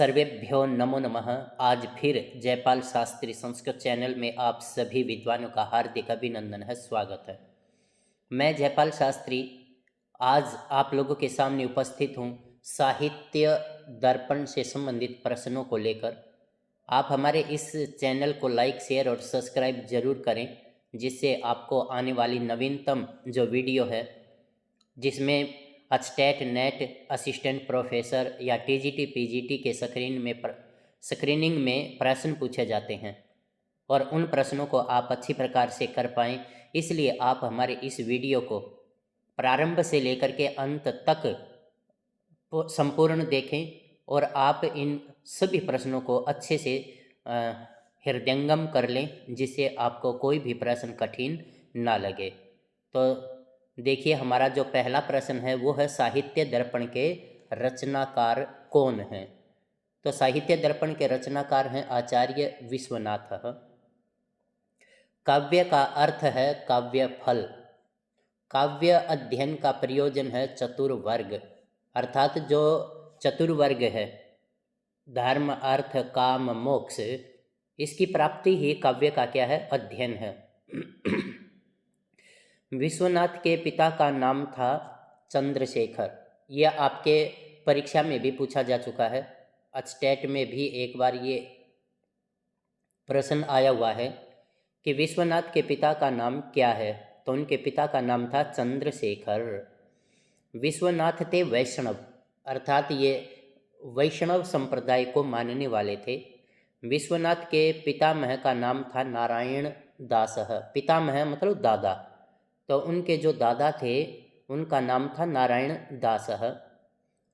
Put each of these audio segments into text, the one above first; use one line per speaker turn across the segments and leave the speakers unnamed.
सर्वेभ्यो नमो नमः। आज फिर जयपाल शास्त्री संस्कृत चैनल में आप सभी विद्वानों का हार्दिक अभिनंदन है, स्वागत है। मैं जयपाल शास्त्री आज आप लोगों के सामने उपस्थित हूँ साहित्य दर्पण से संबंधित प्रश्नों को लेकर। आप हमारे इस चैनल को लाइक, शेयर और सब्सक्राइब जरूर करें, जिससे आपको आने वाली नवीनतम जो वीडियो है जिसमें स्टेट नेट असिस्टेंट प्रोफेसर या टीजीटी पीजीटी के स्क्रीनिंग में प्रश्न पूछे जाते हैं और उन प्रश्नों को आप अच्छी प्रकार से कर पाएँ, इसलिए आप हमारे इस वीडियो को प्रारंभ से लेकर के अंत तक संपूर्ण देखें और आप इन सभी प्रश्नों को अच्छे से हृदयंगम कर लें, जिससे आपको कोई भी प्रश्न कठिन ना लगे। तो देखिए, हमारा जो पहला प्रश्न है वो है साहित्य दर्पण के रचनाकार कौन हैं। तो साहित्य दर्पण के रचनाकार हैं आचार्य विश्वनाथ। काव्य का अर्थ है काव्य फल। काव्य अध्ययन का प्रयोजन है चतुर्वर्ग, अर्थात जो चतुर्वर्ग है धर्म अर्थ काम मोक्ष, इसकी प्राप्ति ही काव्य का क्या है, अध्ययन है। विश्वनाथ के पिता का नाम था चंद्रशेखर। यह आपके परीक्षा में भी पूछा जा चुका है, स्टेट में भी एक बार ये प्रश्न आया हुआ है कि विश्वनाथ के पिता का नाम क्या है। तो उनके पिता का नाम था चंद्रशेखर। विश्वनाथ थे वैष्णव, अर्थात ये वैष्णव संप्रदाय को मानने वाले थे। विश्वनाथ के पितामह का नाम था नारायण दास। पितामह मतलब दादा, तो उनके जो दादा थे उनका नाम था नारायण दास।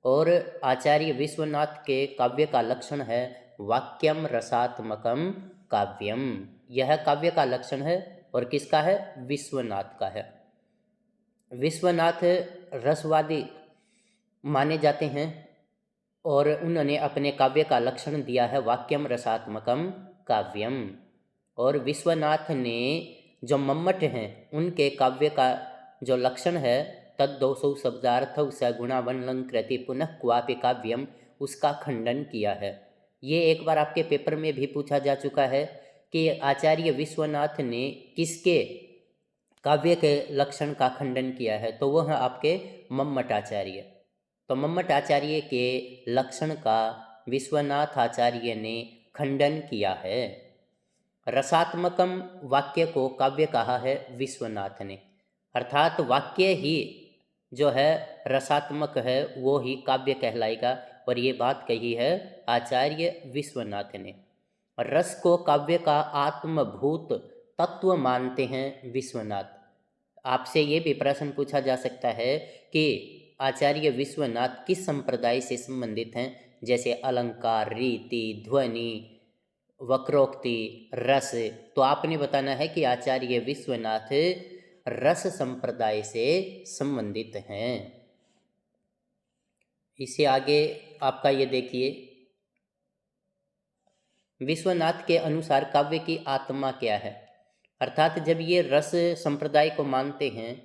और आचार्य विश्वनाथ के काव्य का लक्षण है वाक्यम रसात्मकम काव्यम। यह काव्य का लक्षण है और किसका है, विश्वनाथ का है। विश्वनाथ रसवादी माने जाते हैं और उन्होंने अपने काव्य का लक्षण दिया है वाक्यम रसात्मकम काव्यम। और विश्वनाथ ने जो मम्मट हैं उनके काव्य का जो लक्षण है तद्दोषौ शब्दार्थौ सगुणावनलंकृति पुनः क्वापि काव्यम, उसका खंडन किया है। ये एक बार आपके पेपर में भी पूछा जा चुका है कि आचार्य विश्वनाथ ने किसके काव्य के लक्षण का खंडन किया है, तो वह आपके मम्मट आचार्य। तो मम्मट आचार्य के लक्षण का विश्वनाथ आचार्य ने खंडन किया है। रसात्मकम वाक्य को काव्य कहा है विश्वनाथ ने, अर्थात वाक्य ही जो है रसात्मक है वो ही काव्य कहलाएगा, और ये बात कही है आचार्य विश्वनाथ ने। रस को काव्य का आत्मभूत तत्व मानते हैं विश्वनाथ। आपसे ये भी प्रश्न पूछा जा सकता है कि आचार्य विश्वनाथ किस संप्रदाय से संबंधित हैं, जैसे अलंकार, रीति, ध्वनि, वक्रोक्ति, रस। तो आपने बताना है कि आचार्य विश्वनाथ रस संप्रदाय से संबंधित हैं। इससे आगे आपका ये देखिए, विश्वनाथ के अनुसार काव्य की आत्मा क्या है, अर्थात जब ये रस संप्रदाय को मानते हैं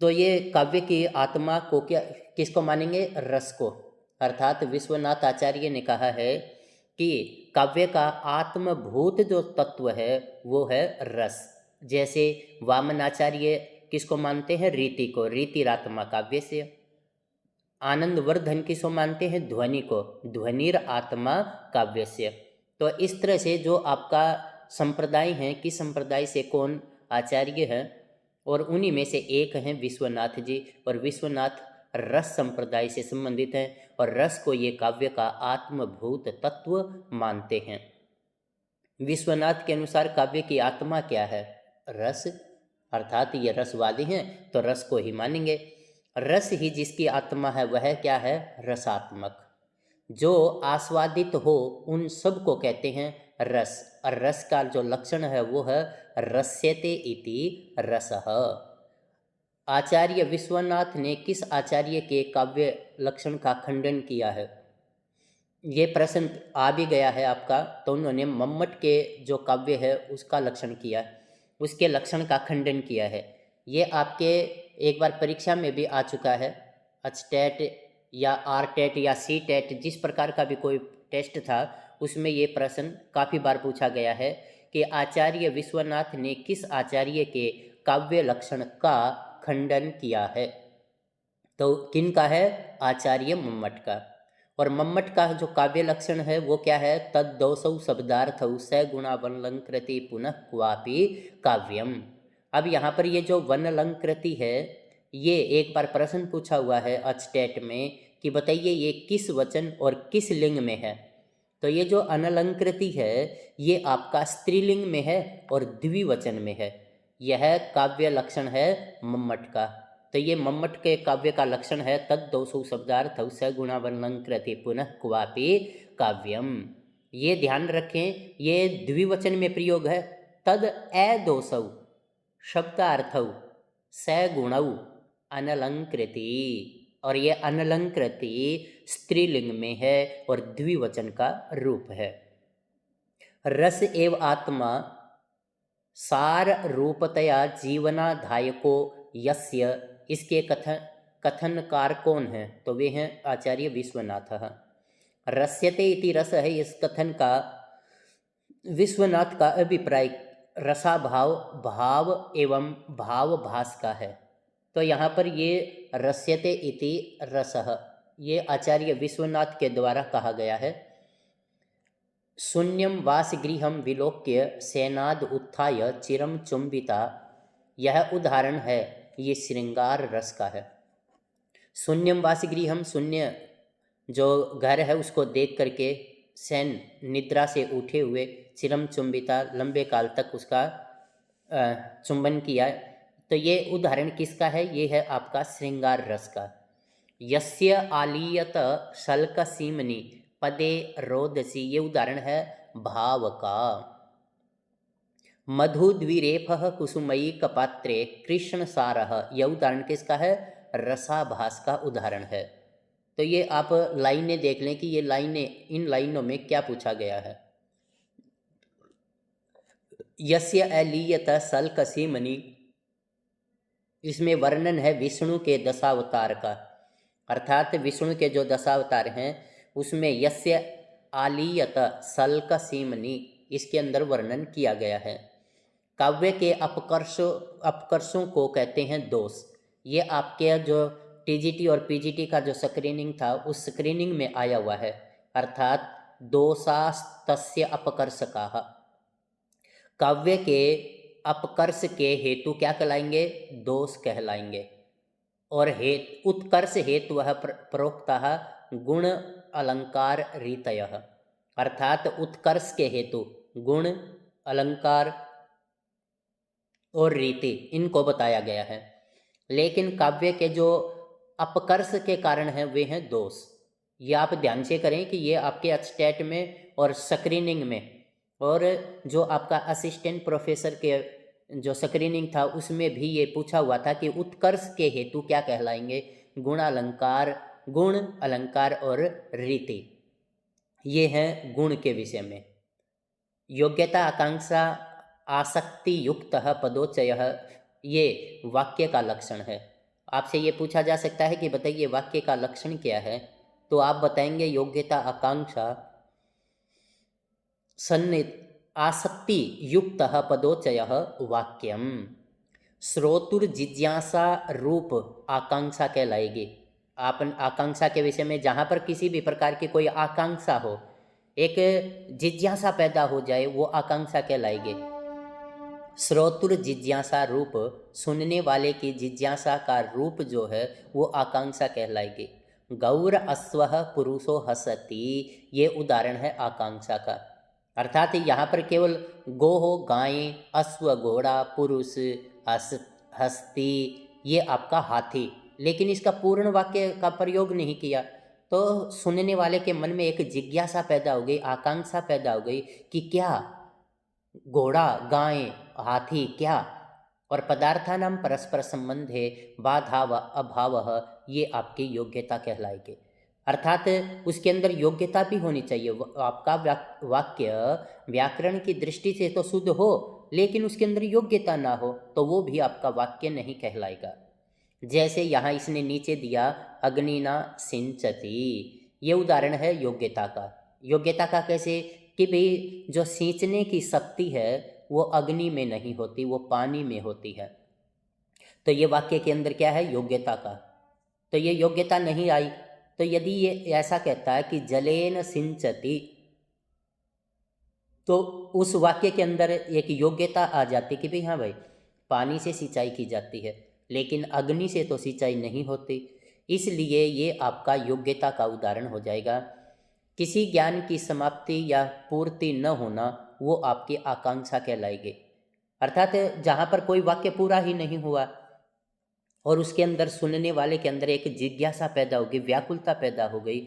तो ये काव्य की आत्मा को क्या, किसको मानेंगे, रस को। अर्थात विश्वनाथ आचार्य ने कहा है कि काव्य का आत्मभूत जो तत्व है वो है रस। जैसे वामनाचार्य किसको मानते हैं, रीति को, रीतिरात्मा काव्य से। आनंदवर्धन किसको मानते हैं, ध्वनि को, ध्वनिर आत्मा काव्य से। तो इस तरह से जो आपका संप्रदाय है, किस संप्रदाय से कौन आचार्य है, और उन्हीं में से एक हैं विश्वनाथ जी। और विश्वनाथ रस संप्रदाय से संबंधित हैं और रस को ये काव्य का आत्मभूत तत्व मानते हैं। विश्वनाथ के अनुसार काव्य की आत्मा क्या है, रस, अर्थात ये रसवादी हैं तो रस को ही मानेंगे। रस ही जिसकी आत्मा है वह क्या है, रसात्मक। जो आस्वादित हो उन सब को कहते हैं रस, और रस का जो लक्षण है वो है रस्यते इति रसः। आचार्य विश्वनाथ ने किस आचार्य के काव्य लक्षण का खंडन किया है, ये प्रश्न आ भी गया है आपका। तो उन्होंने मम्मट के जो काव्य है उसका लक्षण किया, उसके लक्षण का खंडन किया है। ये आपके एक बार परीक्षा में भी आ चुका है, स्टेट या आर टेट या सी टेट, जिस प्रकार का भी कोई टेस्ट था, उसमें ये प्रश्न काफ़ी बार पूछा गया है कि आचार्य विश्वनाथ ने किस आचार्य के काव्य लक्षण का खंडन किया है। तो किन का है? आचार्य मम्मट का। और मम्मट का जो काव्य लक्षण है वो क्या है? तद दोषौ शब्दार्थौ स गुणा वनलंकृति पुनः क्वापि काव्यम। अब यहाँ पर ये जो वनलंकृति है, ये एक बार प्रश्न पूछा हुआ है अचटेट में कि बताइए ये किस वचन और किस लिंग में है। तो ये जो अनलंकृति है ये आपका स्त्रीलिंग में है और द्विवचन में है। यह काव्य लक्षण है मम्मट का। तो ये मम्मट के काव्य का लक्षण है तद दोषौ शब्दार्थौ स गुणा वनलंकृति पुनः क्वापि काव्यम। ये ध्यान रखें, ये द्विवचन में प्रयोग है। तद ए दोषौ शब्दार्थौ स गुणौ अनलंकृति, और ये अनलंकृति स्त्रीलिंग में है और द्विवचन का रूप है। रस एव आत्मा सार रूपतया जीवनाधायको यस्य, इसके कथनकार कौन है? तो वे हैं आचार्य विश्वनाथ। रस्यते इति रस है इस कथन का विश्वनाथ का अभिप्राय रसाभाव, भाव एवं भावभास का है। तो यहाँ पर ये रस्यते इति रसः, ये आचार्य विश्वनाथ के द्वारा कहा गया है। शून्यम वासगृहम विलोक्य सेनाद उत्थाय चिरम चुंबिता, यह उदाहरण है ये श्रृंगार रस का है। शून्यम वासगृहम, शून्य जो घर है उसको देख करके सैन निद्रा से उठे हुए, चिरम चुंबिता लंबे काल तक उसका चुंबन किया। तो ये उदाहरण किसका है? ये है आपका श्रृंगार रस का। यस्य आलीयत शल्क सीमनी पदे रोदसी, ये उदाहरण है भाव का। मधुद्विरेफः कुसुमयी कपात्रे कृष्ण सारः, यह उदाहरण किसका है? रसाभास का उदाहरण है। तो ये आप लाइनें देख लें कि ये लाइनें, इन लाइनों में क्या पूछा गया है। यस्य अलीयत शल्क सीमनी, इसमें वर्णन है विष्णु के दशावतार का, अर्थात विष्णु के जो दशावतार हैं उसमें यस्य आलीयत शल्क सीमनी, इसके अंदर वर्णन किया गया है। काव्य के अपकर्षों को कहते हैं दोष। ये आपके जो टीजीटी और पीजीटी का जो स्क्रीनिंग था उस स्क्रीनिंग में आया हुआ है, अर्थात दोषास्तस्य अपकर्षकाः। काव्य के अपकर्ष के हेतु क्या कहलाएंगे? दोष कहलाएंगे। और उत्कर्ष हेतु वह प्रोक्तः गुण अलंकार रीतयः, अर्थात उत्कर्ष के हेतु गुण, अलंकार और रीति इनको बताया गया है। लेकिन काव्य के जो अपकर्ष के कारण हैं वे हैं दोष। ये आप ध्यान से करें कि ये आपके अटस्टेट में और स्क्रीनिंग में, और जो आपका असिस्टेंट प्रोफेसर के जो स्क्रीनिंग था उसमें भी ये पूछा हुआ था कि उत्कर्ष के हेतु क्या कहलाएंगे? गुण अलंकार और रीति। ये हैं गुण के विषय में। योग्यता आकांक्षा आसक्ति युक्त पदोच्चयः, ये वाक्य का लक्षण है। आपसे ये पूछा जा सकता है कि बताइए वाक्य का लक्षण क्या है? तो आप बताएंगे योग्यता आकांक्षा सन्निहित आसक्ति युक्त पदोच्चयः वाक्यम। श्रोतुर्जिज्ञासा रूप आकांक्षा कहलाएगी। आप आकांक्षा के विषय में जहाँ पर किसी भी प्रकार की कोई आकांक्षा हो, एक जिज्ञासा पैदा हो जाए, वो आकांक्षा कहलाएगी। श्रोतुर जिज्ञासा रूप, सुनने वाले की जिज्ञासा का रूप जो है वो आकांक्षा कहलाएगी। गौर अश्वः पुरुषो हसति, ये उदाहरण है आकांक्षा का। अर्थात यहाँ पर केवल गो हो गायें, अश्व घोड़ा, पुरुष हस्ती, ये आपका हाथी, लेकिन इसका पूर्ण वाक्य का प्रयोग नहीं किया। तो सुनने वाले के मन में एक जिज्ञासा पैदा हो गई, आकांक्षा पैदा हो गई कि क्या घोड़ा, गाय, हाथी क्या, और पदार्थानां परस्पर संबंधे बाधा व अभाव, ये आपकी योग्यता कहलाएगी। अर्थात उसके अंदर योग्यता भी होनी चाहिए। आपका वाक्य व्याकरण की दृष्टि से तो शुद्ध हो, लेकिन उसके अंदर योग्यता ना हो तो वो भी आपका वाक्य नहीं कहलाएगा। जैसे यहाँ इसने नीचे दिया अग्निना सिंचती, ये उदाहरण है योग्यता का। योग्यता का कैसे कि भाई जो सींचने की शक्ति है वो अग्नि में नहीं होती, वो पानी में होती है। तो ये वाक्य के अंदर क्या है, योग्यता का। तो ये योग्यता नहीं आई। तो यदि ये ऐसा कहता है कि जलेन सिंचती, तो उस वाक्य के अंदर एक योग्यता आ जाती कि भाई हाँ भाई पानी से सिंचाई की जाती है, लेकिन अग्नि से तो सिंचाई नहीं होती, इसलिए ये आपका योग्यता का उदाहरण हो जाएगा। किसी ज्ञान की समाप्ति या पूर्ति न होना वो आपकी आकांक्षा कहलाएगी। अर्थात जहाँ पर कोई वाक्य पूरा ही नहीं हुआ और उसके अंदर सुनने वाले के अंदर एक जिज्ञासा पैदा होगी, व्याकुलता पैदा हो गई,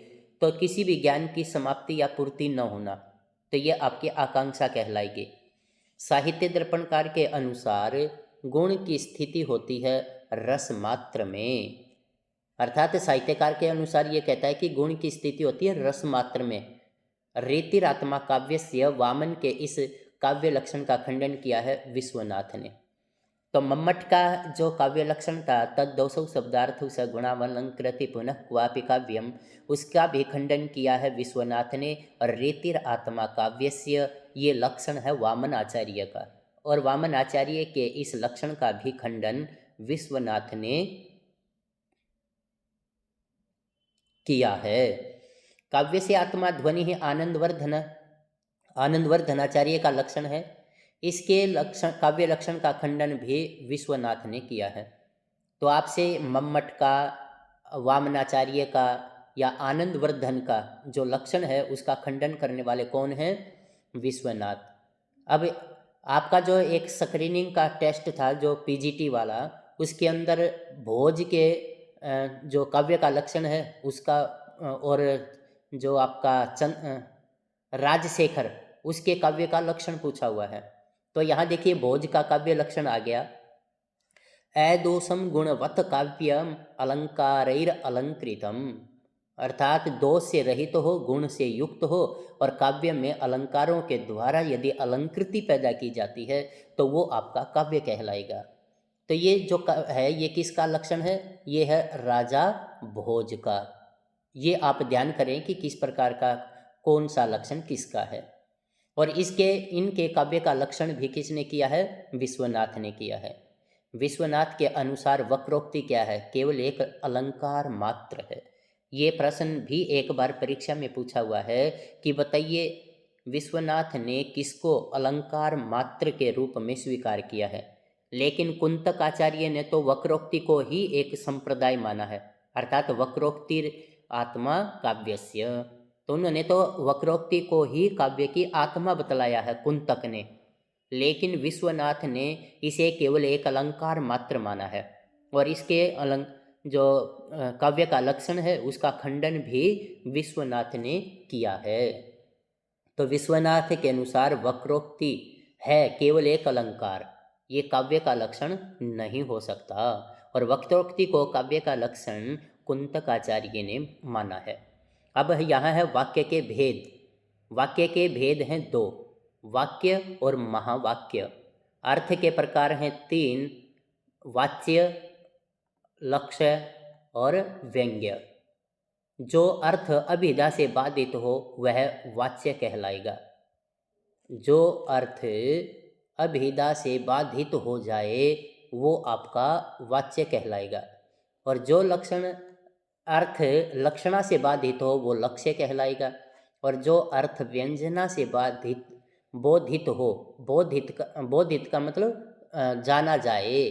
तो किसी भी ज्ञान की समाप्ति या पूर्ति न होना, तो ये आपकी आकांक्षा कहलाएगी। साहित्य दर्पणकार के अनुसार गुण की स्थिति होती है रस मात्र में। अर्थात साहित्यकार के अनुसार ये कहता है कि गुण की स्थिति होती है रस मात्र में। रीतिरात्मा काव्यस्य वामन के इस काव्य लक्षण का खंडन किया है विश्वनाथ ने। तो मम्मट का जो काव्य लक्षण था तद 200 शब्दार्थ स गुणावलंकृति पुनः क्वापि काव्यम, उसका भी खंडन किया है विश्वनाथ ने। और रेतिर आत्मा काव्यस्य ये लक्षण है वामन आचार्य का, और वामन आचार्य के इस लक्षण का भी खंडन विश्वनाथ ने किया है। काव्य से आत्मा ध्वनि ही आनंदवर्धन, आनंदवर्धनाचार्य का लक्षण है। इसके लक्षण काव्य लक्षण का खंडन भी विश्वनाथ ने किया है। तो आपसे मम्मट का, वामनाचार्य का या आनंदवर्धन का जो लक्षण है उसका खंडन करने वाले कौन हैं, विश्वनाथ। अब आपका जो एक स्क्रीनिंग का टेस्ट था जो पीजीटी वाला, उसके अंदर भोज के जो काव्य का लक्षण है उसका, और जो आपका राजशेखर उसके काव्य का लक्षण पूछा हुआ है। तो यहाँ देखिए भोज का काव्य लक्षण आ गया, अदोषम गुणवत काव्यम अलंकारैर अलंकृतम, अर्थात दोष से रहित हो, गुण से युक्त हो, और काव्य में अलंकारों के द्वारा यदि अलंकृति पैदा की जाती है तो वो आपका काव्य कहलाएगा। तो ये जो है ये किसका लक्षण है, ये है राजा भोज का। ये आप ध्यान करें कि किस प्रकार का कौन सा लक्षण किसका है। और इनके काव्य का लक्षण भी किसने किया है, विश्वनाथ ने किया है। विश्वनाथ के अनुसार वक्रोक्ति क्या है, केवल एक अलंकार मात्र है। ये प्रश्न भी एक बार परीक्षा में पूछा हुआ है कि बताइए विश्वनाथ ने किसको अलंकार मात्र के रूप में स्वीकार किया है। लेकिन कुंतक आचार्य ने तो वक्रोक्ति को ही एक संप्रदाय माना है, अर्थात वक्रोक्ति आत्मा काव्यस्य। तो उन्होंने तो वक्रोक्ति को ही काव्य की आत्मा बतलाया है कुंतक ने, लेकिन विश्वनाथ ने इसे केवल एक अलंकार मात्र माना है। और इसके जो काव्य का लक्षण है उसका खंडन भी विश्वनाथ ने किया है। तो विश्वनाथ के अनुसार वक्रोक्ति है केवल एक अलंकार, ये काव्य का लक्षण नहीं हो सकता। और वक्रोक्ति को काव्य का लक्षण कुंतकाचार्य ने माना है। अब यहाँ है वाक्य के भेद। वाक्य के भेद हैं दो, वाक्य और महावाक्य। अर्थ के प्रकार हैं तीन, वाच्य, लक्ष्य और व्यंग्य। जो अर्थ अभिधा से बाधित हो वह वाच्य कहलाएगा। जो अर्थ अभिधा से बाधित हो जाए वो आपका वाच्य कहलाएगा। और जो लक्षण अर्थ लक्षणा से बाधित हो वो लक्ष्य कहलाएगा। और जो अर्थ व्यंजना से बाधित बोधित हो, बोधित का मतलब जाना जाए,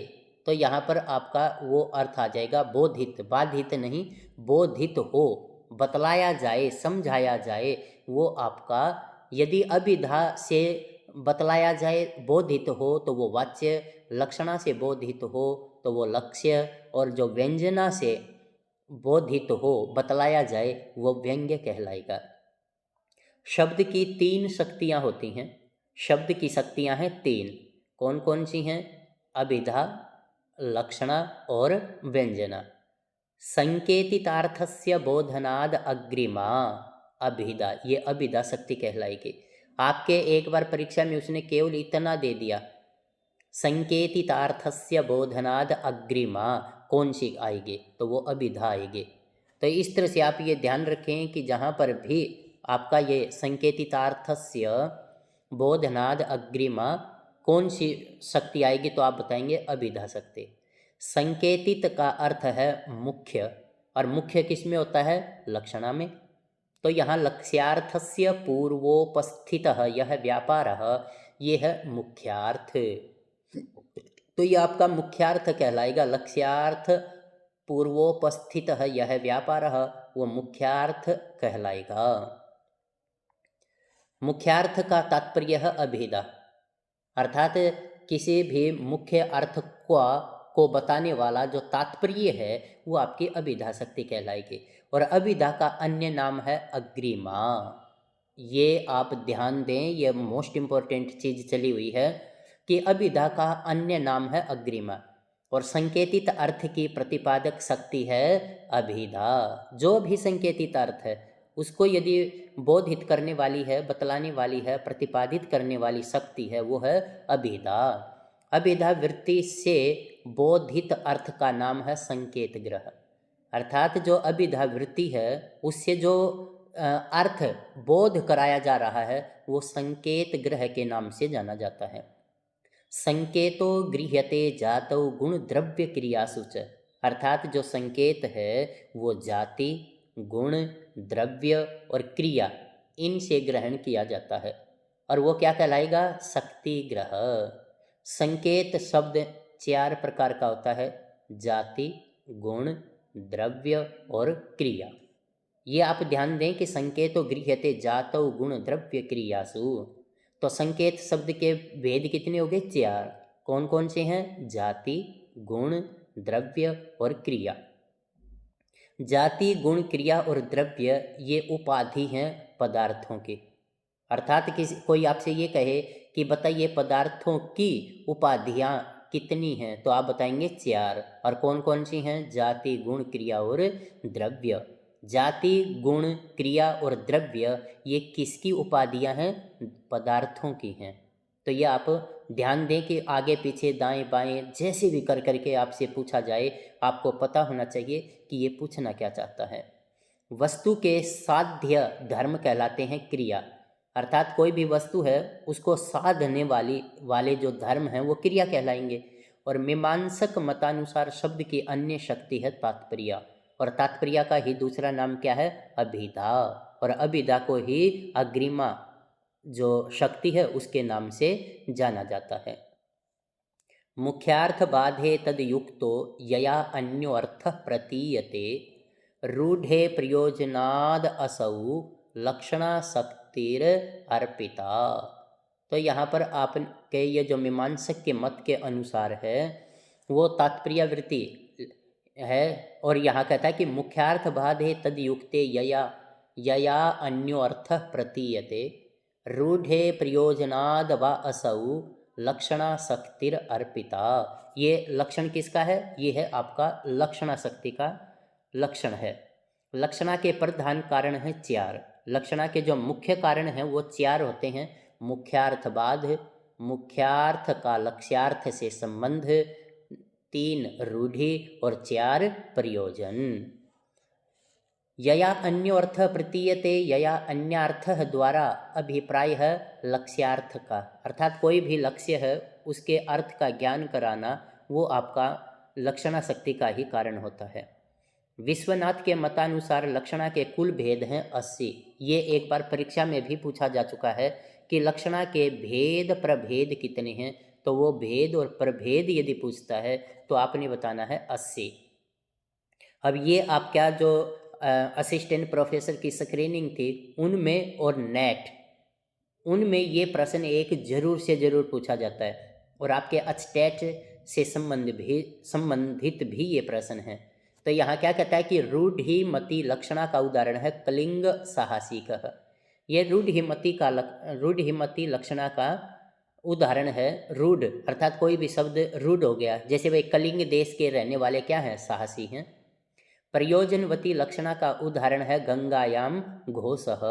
तो यहाँ पर आपका वो अर्थ आ जाएगा बोधित, बाधित नहीं, बोधित हो, बतलाया जाए, समझाया जाए, वो आपका यदि अभिधा से बतलाया जाए बोधित हो तो वो वाच्य, लक्षणा से बोधित हो तो वो लक्ष्य, और जो व्यंजना से बोधित हो बतलाया जाए वो व्यंग्य कहलाएगा। शब्द की तीन शक्तियाँ होती हैं। शब्द की शक्तियाँ हैं तीन, कौन कौन सी हैं, अभिधा, लक्षणा और व्यंजना। संकेतितार्थस्य बोधनाद अग्रिमा अभिधा, ये अभिधा शक्ति कहलाएगी। आपके एक बार परीक्षा में उसने केवल इतना दे दिया, संकेतितार्थस्य बोधनाद अग्रिमा, कौन सी आएगी, तो वो अभिधा आएगी। तो इस तरह से आप ये ध्यान रखें कि जहाँ पर भी आपका ये संकेतितार्थस्य बोधनाद अग्रिमा कौन सी शक्ति आएगी, तो आप बताएंगे अभिधा शक्ति। संकेतित का अर्थ है मुख्य, और मुख्य किस में होता है, लक्षणा में। तो यहाँ लक्ष्यार्थस्य पूर्वोपस्थितः यह व्यापारः, ये है मुख्यार्थ। तो ये आपका मुख्यार्थ कहलाएगा। लक्ष्यार्थ पूर्वोपस्थितः यह व्यापारः, वो मुख्यार्थ कहलाएगा। मुख्यार्थ का तात्पर्य है अभिधा, अर्थात किसी भी मुख्य अर्थ को बताने वाला जो तात्पर्य है वो आपकी अभिधा शक्ति कहलाएगी। और अभिधा का अन्य नाम है अग्रिमा। ये आप ध्यान दें, ये मोस्ट इम्पोर्टेंट चीज़ चली हुई है कि अभिधा का अन्य नाम है अग्रिमा, और संकेतित अर्थ की प्रतिपादक शक्ति है अभिधा। जो भी संकेतित अर्थ है उसको यदि बोधित करने वाली है, बतलाने वाली है, प्रतिपादित करने वाली शक्ति है, वो है अभिधा। अभिधा वृत्ति से बोधित अर्थ का नाम है संकेत ग्रह, अर्थात जो अभिधा वृत्ति है उससे जो अर्थ बोध कराया जा रहा है वो संकेत ग्रह के नाम से जाना जाता है। संकेतो गृह्यते जातौ गुण द्रव्य क्रियासु च, अर्थात जो संकेत है वो जाति, गुण, द्रव्य और क्रिया, इनसे ग्रहण किया जाता है, और वो क्या कहलाएगा, शक्ति ग्रह। संकेत शब्द 4 प्रकार का होता है, जाति, गुण, द्रव्य और क्रिया। ये आप ध्यान दें कि संकेतो गृह्यते जातौ गुण द्रव्य क्रियासु। तो संकेत शब्द के भेद कितने हो गए, 4। कौन कौन से हैं, जाति, गुण, द्रव्य और क्रिया। जाति, गुण, क्रिया और द्रव्य ये उपाधि हैं पदार्थों की, अर्थात किसी कोई आपसे ये कहे कि बताइए पदार्थों की उपाधियाँ कितनी हैं, तो आप बताएंगे 4। और कौन कौन सी हैं, जाति, गुण, क्रिया और द्रव्य। जाति, गुण, क्रिया और द्रव्य ये किसकी उपाधियाँ हैं, पदार्थों की हैं। तो ये आप ध्यान दें कि आगे पीछे दाएं बाएं जैसे भी कर करके आपसे पूछा जाए, आपको पता होना चाहिए कि ये पूछना क्या चाहता है। वस्तु के साध्य धर्म कहलाते हैं क्रिया, अर्थात कोई भी वस्तु है उसको साधने वाले जो धर्म हैं वो क्रिया कहलाएंगे। और मीमांसक मतानुसार शब्द की अन्य शक्ति है तात्पर्य, और तात्पर्य का ही दूसरा नाम क्या है, अभिधा। और अभिधा को ही अग्रिमा जो शक्ति है उसके नाम से जाना जाता है। मुख्यार्थ बाधे तद युक्तो यया अन्यो अर्थ प्रतीयते रूढ़े प्रयोजनाद असौ लक्षणा शक्तिर अर्पिता। तो यहाँ पर आपके ये जो मीमांसक के मत के अनुसार है वो तात्पर्य वृत्ति है, और यहाँ कहता है कि मुख्यार्थ बाधे तद युक्ते यया अन्यो अर्थ प्रतीयते रूढ़े प्रयोजनाद व असौ लक्षणा शक्तिर अर्पिता। ये लक्षण किसका है, ये है आपका लक्षणा शक्ति का लक्षण है। लक्षणा के प्रधान कारण हैं 4। लक्षणा के जो मुख्य कारण हैं वो 4 होते हैं, मुख्यार्थ बाध, मुख्यार्थ का लक्ष्यार्थ से संबंध, 3 रूढ़ि और 4 प्रयोजन। यया अन्यो अर्थ प्रतीयते, यया अन्यार्थ द्वारा अभिप्राय है लक्ष्यार्थ का, अर्थात कोई भी लक्ष्य है उसके अर्थ का ज्ञान कराना वो आपका लक्षणा शक्ति का ही कारण होता है। विश्वनाथ के मतानुसार लक्षणा के कुल भेद हैं 80। ये एक बार परीक्षा में भी पूछा जा चुका है कि लक्षणा के भेद प्रभेद कितने हैं, तो वो भेद और प्रभेद यदि पूछता है तो आपने बताना है 80। अब ये आपका जो असिस्टेंट प्रोफेसर की स्क्रीनिंग थी उनमें और नेट उनमें ये प्रश्न एक जरूर से जरूर पूछा जाता है, और आपके अचटेट से संबंधित भी ये प्रश्न है। तो यहाँ क्या कहता है कि रूढ़िमति लक्षणा का उदाहरण है कलिंग साहसिकः। ये रूढ़िमति लक्षणा का उदाहरण है। रूढ़ अर्थात कोई भी शब्द रूढ़ हो गया, जैसे भाई कलिंग देश के रहने वाले क्या हैं, साहसी हैं। प्रयोजनवती लक्षणा का उदाहरण है गंगायाम घोषः।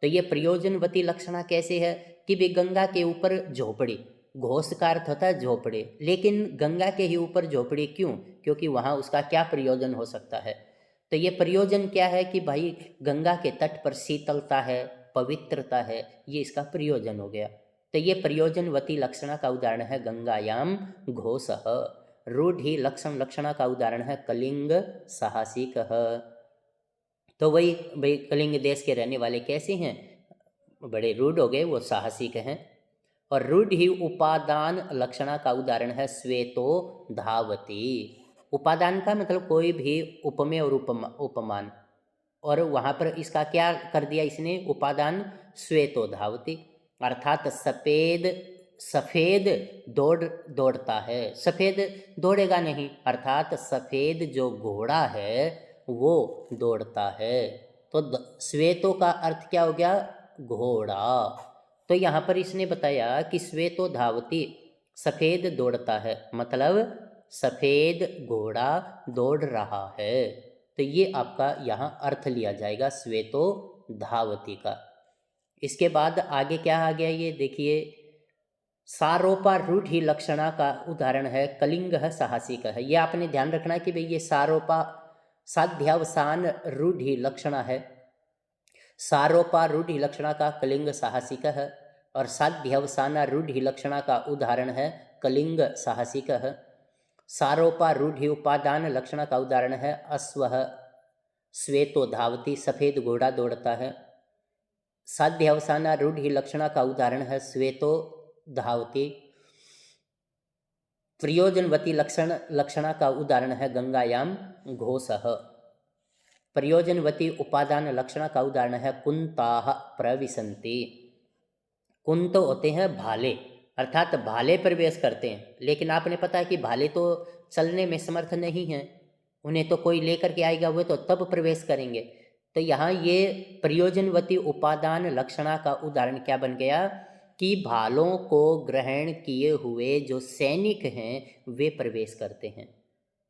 तो ये प्रयोजनवती लक्षणा कैसे है कि भी गंगा के ऊपर झोपड़ी, घोष का अर्थ होता है झोपड़ी, लेकिन गंगा के ही ऊपर झोपड़ी क्यों? क्योंकि वहाँ उसका क्या प्रयोजन हो सकता है? तो ये प्रयोजन क्या है कि भाई गंगा के तट पर शीतलता है, पवित्रता है, ये इसका प्रयोजन हो गया। तो ये प्रयोजनवती लक्षणा का उदाहरण है गंगायाम घोषः। रूढ़ि लक्षण लक्षणा का उदाहरण है कलिंग साहसिकः। तो वही भाई कलिंग देश के रहने वाले कैसे हैं? बड़े रूढ़ हो गए, वो साहसिक हैं। और रूढ़ ही उपादान लक्षणा का उदाहरण है श्वेतो धावती। उपादान का मतलब कोई भी उपमेय और उपमान, और वहाँ पर इसका क्या कर दिया इसने? उपादान श्वेतो धावती, अर्थात सफ़ेद दौड़ता है। सफ़ेद दौड़ेगा नहीं, अर्थात सफ़ेद जो घोड़ा है वो दौड़ता है। तो श्वेतो का अर्थ क्या हो गया? घोड़ा। तो यहाँ पर इसने बताया कि श्वेतो धावती, सफ़ेद दौड़ता है, मतलब सफ़ेद घोड़ा दौड़ रहा है। तो ये आपका यहाँ अर्थ लिया जाएगा श्वेतो धावती का। इसके बाद आगे क्या आ गया ये देखिए, सारोपा रूढ़ि लक्षणा का उदाहरण है कलिंग साहसिक है। ये आपने ध्यान रखना कि भाई ये सारोपा साध्यावसान रूढ़ि लक्षणा है। सारोपा रूढ़ि लक्षणा का कलिंग साहसिक है, और साध्यावसाना रूढ़ि लक्षणा का उदाहरण है कलिंग साहसिक है। सारोपा रूढ़ि उपादान लक्षणा का उदाहरण है अश्व श्वेतो धावती, सफ़ेद घोड़ा दौड़ता है। साध्यावसाना रूढ़ि लक्षणा का उदाहरण है श्वेतो धावती। प्रयोजनवती लक्षणा का उदाहरण है गंगायाम घोषः। प्रयोजनवती उपादान लक्षणा का उदाहरण है कुंताः प्रविशन्ति। कुंत होते हैं भाले, अर्थात भाले प्रवेश करते हैं। लेकिन आपने पता है कि भाले तो चलने में समर्थ नहीं हैं, उन्हें तो कोई लेकर के आएगा, वो तो तब प्रवेश करेंगे। तो यहाँ ये प्रयोजनवती उपादान लक्षणा का उदाहरण क्या बन गया कि भालों को ग्रहण किए हुए जो सैनिक हैं वे प्रवेश करते हैं।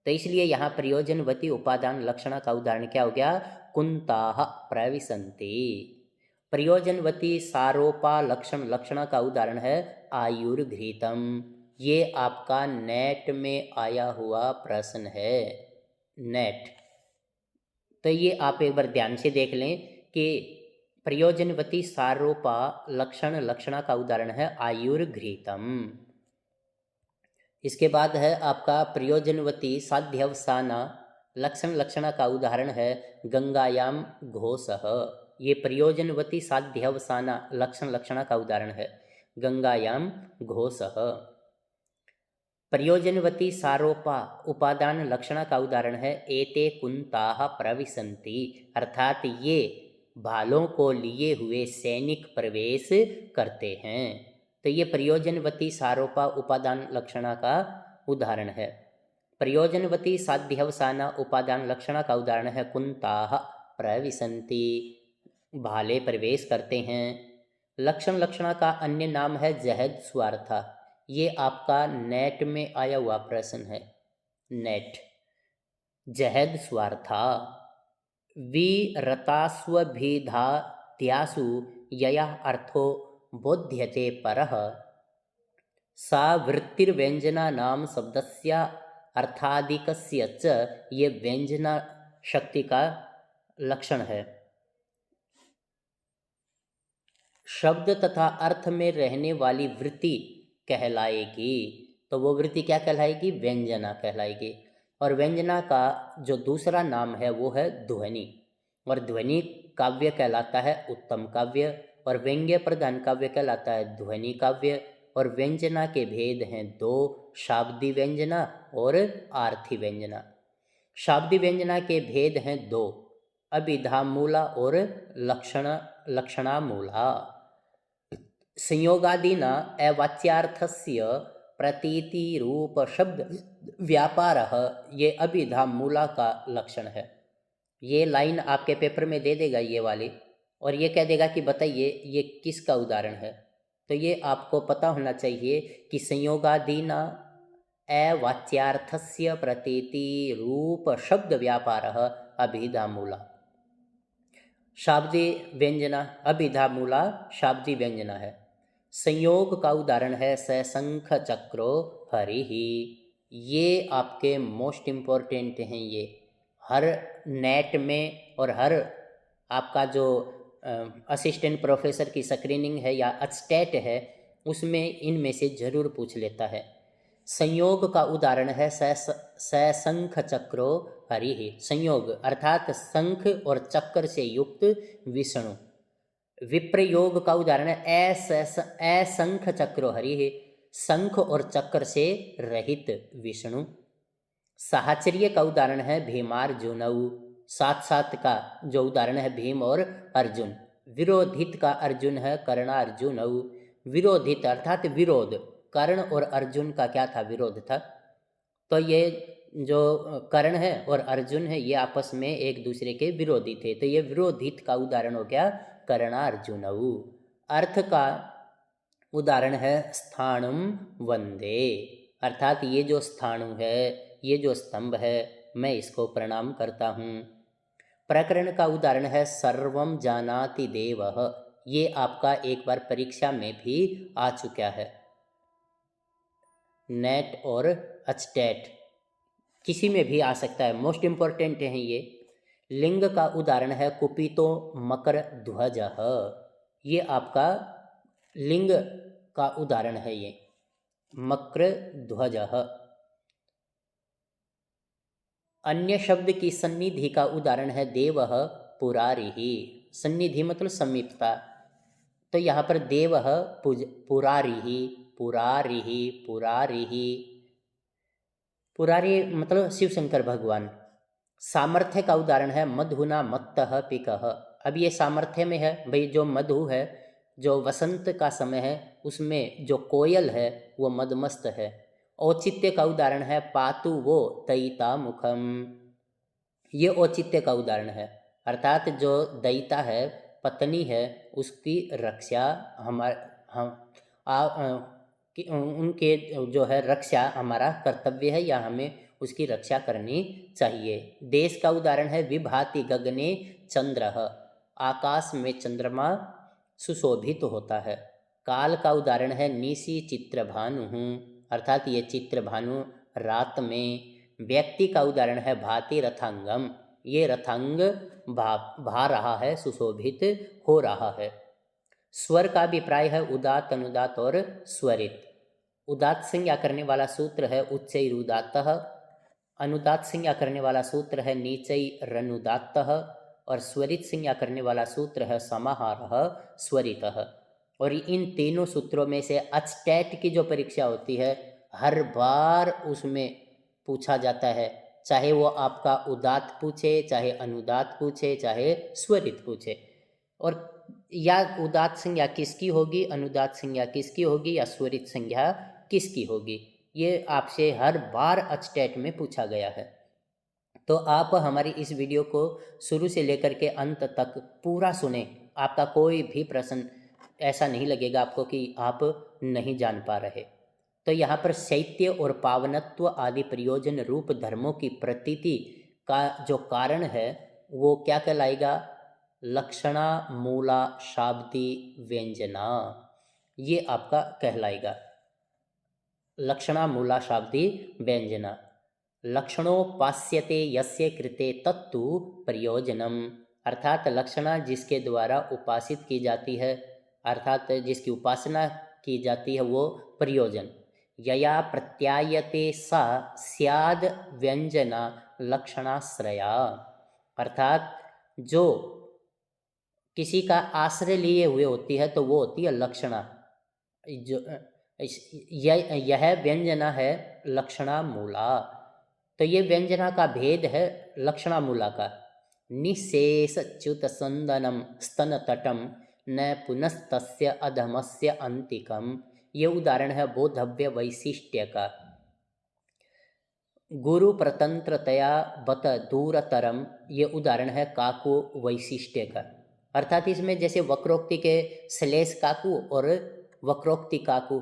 तो इसलिए यहाँ प्रयोजनवती उपादान लक्षणा का उदाहरण क्या हो गया? कुंताः प्रविशन्ति। प्रयोजनवती सारोपा लक्षणा का उदाहरण है आयुर्घृतम। ये आपका नेट में आया हुआ प्रश्न है, नेट। तो ये आप एक बार ध्यान से देख लें कि प्रयोजनवती सारोपा लक्षणा का उदाहरण है आयुर्घृतम। इसके बाद है आपका प्रयोजनवती साध्यवसाना लक्षणा का उदाहरण है गंगायाम घोषः। ये प्रयोजनवती साध्यवसाना लक्षणा का उदाहरण है गंगायाम घोषः। प्रयोजनवती सारोपा उपादान लक्षणा का उदाहरण है एते कुंताः प्रविशन्ति, अर्थात ये भालों को लिए हुए सैनिक प्रवेश करते हैं। तो ये प्रयोजनवती सारोपा उपादान लक्षणा का उदाहरण है। प्रयोजनवती साध्यवसाना उपादान लक्षणा का उदाहरण है कुंताः प्रविशन्ति, भाले प्रवेश करते हैं। लक्षणा का अन्य नाम है जहद स्वार्था। ये आपका नेट में आया हुआ प्रश्न है, नेट। जहद स्वार्था विरतास्वभिधात्यासु यया अर्थो बोध्यते परः सा वृत्तिर्व्यंजनानां शब्दस्य अर्थादिकस्य च ये व्यंजना शक्ति का लक्षण है। शब्द तथा अर्थ में रहने वाली वृत्ति कहलाएगी। तो वो वृत्ति क्या कहलाएगी? व्यंजना कहलाएगी। और व्यंजना का जो दूसरा नाम है वो है ध्वनि। और ध्वनि काव्य कहलाता है उत्तम काव्य, और व्यंग्य प्रधान काव्य कहलाता है ध्वनि काव्य। और व्यंजना के भेद हैं दो, शाब्दी व्यंजना और आर्थी व्यंजना। शाब्दी व्यंजना के भेद हैं दो, अभिधामूला और लक्षणामूला। संयोगादिना अवाच्यार्थस्य प्रतीति रूप शब्द व्यापारः, ये अभिधामूला का लक्षण है। ये लाइन आपके पेपर में दे देगा ये वाली, और ये कह देगा कि बताइए ये किसका उदाहरण है। तो ये आपको पता होना चाहिए कि संयोगादिना अवाच्यार्थस्य प्रतीति रूप शब्द व्यापारः अभिधामूला। शाब्दी व्यंजना, अभिधामूला शाब्दी व्यंजना है। संयोग का उदाहरण है सशंख चक्रो हरिहि। ये आपके मोस्ट इम्पोर्टेंट हैं। ये हर नेट में और हर आपका जो असिस्टेंट प्रोफेसर की स्क्रीनिंग है या अटस्टेट है उसमें इनमें से जरूर पूछ लेता है। संयोग का उदाहरण है सशंख चक्रो हरिहि। संयोग अर्थात शंख और चक्र से युक्त विष्णु। विप्रयोग का उदाहरण है असंख चक्रो हरिहि। शंख और चक्र से रहित विष्णु। साहचर्य का उदाहरण है भीमार्जुनऊ। साथ साथ का जो उदाहरण है भीम और अर्जुन। विरोधित का अर्जुन है कर्णार्जुनऊ। विरोधित अर्थात विरोध। कर्ण और अर्जुन का क्या था? विरोध था। तो ये जो कर्ण है और अर्जुन है ये आपस में एक दूसरे के विरोधी थे, तो ये विरोधित का उदाहरण हो गया कर्णार्जुनऊ। अर्थ का उदाहरण है स्थाणुम वंदे, अर्थात ये जो स्थाणु है, ये जो स्तंभ है, मैं इसको प्रणाम करता हूँ। प्रकरण का उदाहरण है सर्वम जानाति देवः। ये आपका एक बार परीक्षा में भी आ चुका है। नेट और अचटेट किसी में भी आ सकता है, मोस्ट इम्पोर्टेंट है ये। लिंग का उदाहरण है कुपितो मकर ध्वजः। ये आपका लिंग का उदाहरण है, ये मकर ध्वजः। अन्य शब्द की सन्निधि का उदाहरण है देवः पुरारिहि। सन्निधि मतलब समीपता, तो यहाँ पर देवः पुरारिहि, पुरारिहि, पुरारिहि। पुरारी मतलब शिव शंकर भगवान। सामर्थ्य का उदाहरण है मधुना मत्तः पिकः। अब ये सामर्थ्य में है भाई, जो मधु है, जो वसंत का समय है उसमें जो कोयल है वो मदमस्त है। औचित्य का उदाहरण है पातु वो दयिता मुखम। ये औचित्य का उदाहरण है, अर्थात जो दयिता है, पत्नी है, उसकी रक्षा उनके जो है रक्षा हमारा कर्तव्य है या हमें उसकी रक्षा करनी चाहिए। देश का उदाहरण है विभाति गगने चंद्रः। आकाश में चंद्रमा सुशोभित होता है। काल का उदाहरण है निशि चित्रभानु, अर्थात ये चित्रभानु रात में। व्यक्ति का उदाहरण है भाति रथांगम। ये रथांग भा रहा है, सुशोभित हो रहा है। स्वर का अभिप्राय है उदात, अनुदात और स्वरित। उदात संज्ञा करने वाला सूत्र है उच्चैरुदात्तः। अनुदात संज्ञा करने वाला सूत्र है नीचैरनुदात्तः। और स्वरित संज्ञा करने वाला सूत्र है समाहारः स्वरितः। और इन तीनों सूत्रों में से अचटेट की जो परीक्षा होती है हर बार उसमें पूछा जाता है, चाहे वो आपका उदात पूछे, चाहे अनुदात पूछे, चाहे स्वरित पूछे। और या उदात संज्ञा किसकी होगी, अनुदात संज्ञा किसकी होगी, या स्वरित संज्ञा किसकी होगी, ये आपसे हर बार अचटेट में पूछा गया है। तो आप हमारी इस वीडियो को शुरू से लेकर के अंत तक पूरा सुने। आपका कोई भी प्रश्न ऐसा नहीं लगेगा आपको कि आप नहीं जान पा रहे। तो यहाँ पर शैत्य और पावनत्व आदि प्रयोजन रूप धर्मों की प्रतीति का जो कारण है वो क्या कहलाएगा? लक्षणा मूला शाब्दी व्यंजना, ये आपका कहलाएगा। लक्षणा मूला शाब्दी व्यंजना। लक्षणोपास्यते यस्य कृते तत्तु प्रयोजनम, अर्थात लक्षणा जिसके द्वारा उपासित की जाती है, अर्थात जिसकी उपासना की जाती है वो प्रयोजन। यया प्रत्यायते सा स्याद व्यंजना लक्षणाश्रया, अर्थात जो किसी का आश्रय लिए हुए होती है तो वो होती है लक्षणा। जो यह व्यंजना है लक्षणा मूला, तो ये व्यंजना का भेद है लक्षणा मूला का। निशेष च्युत संदनम स्तन तटम न पुनस्तस्य अधमस्य अंतिकम, ये उदाहरण है बोधव्य वैशिष्ट्य का। गुरु प्रतंत्रतया बत दूरतरम, ये उदाहरण है काकु वैशिष्ट्य का। अर्थात इसमें जैसे वक्रोक्ति के श्लेष काकु और वक्रोक्ति काकु,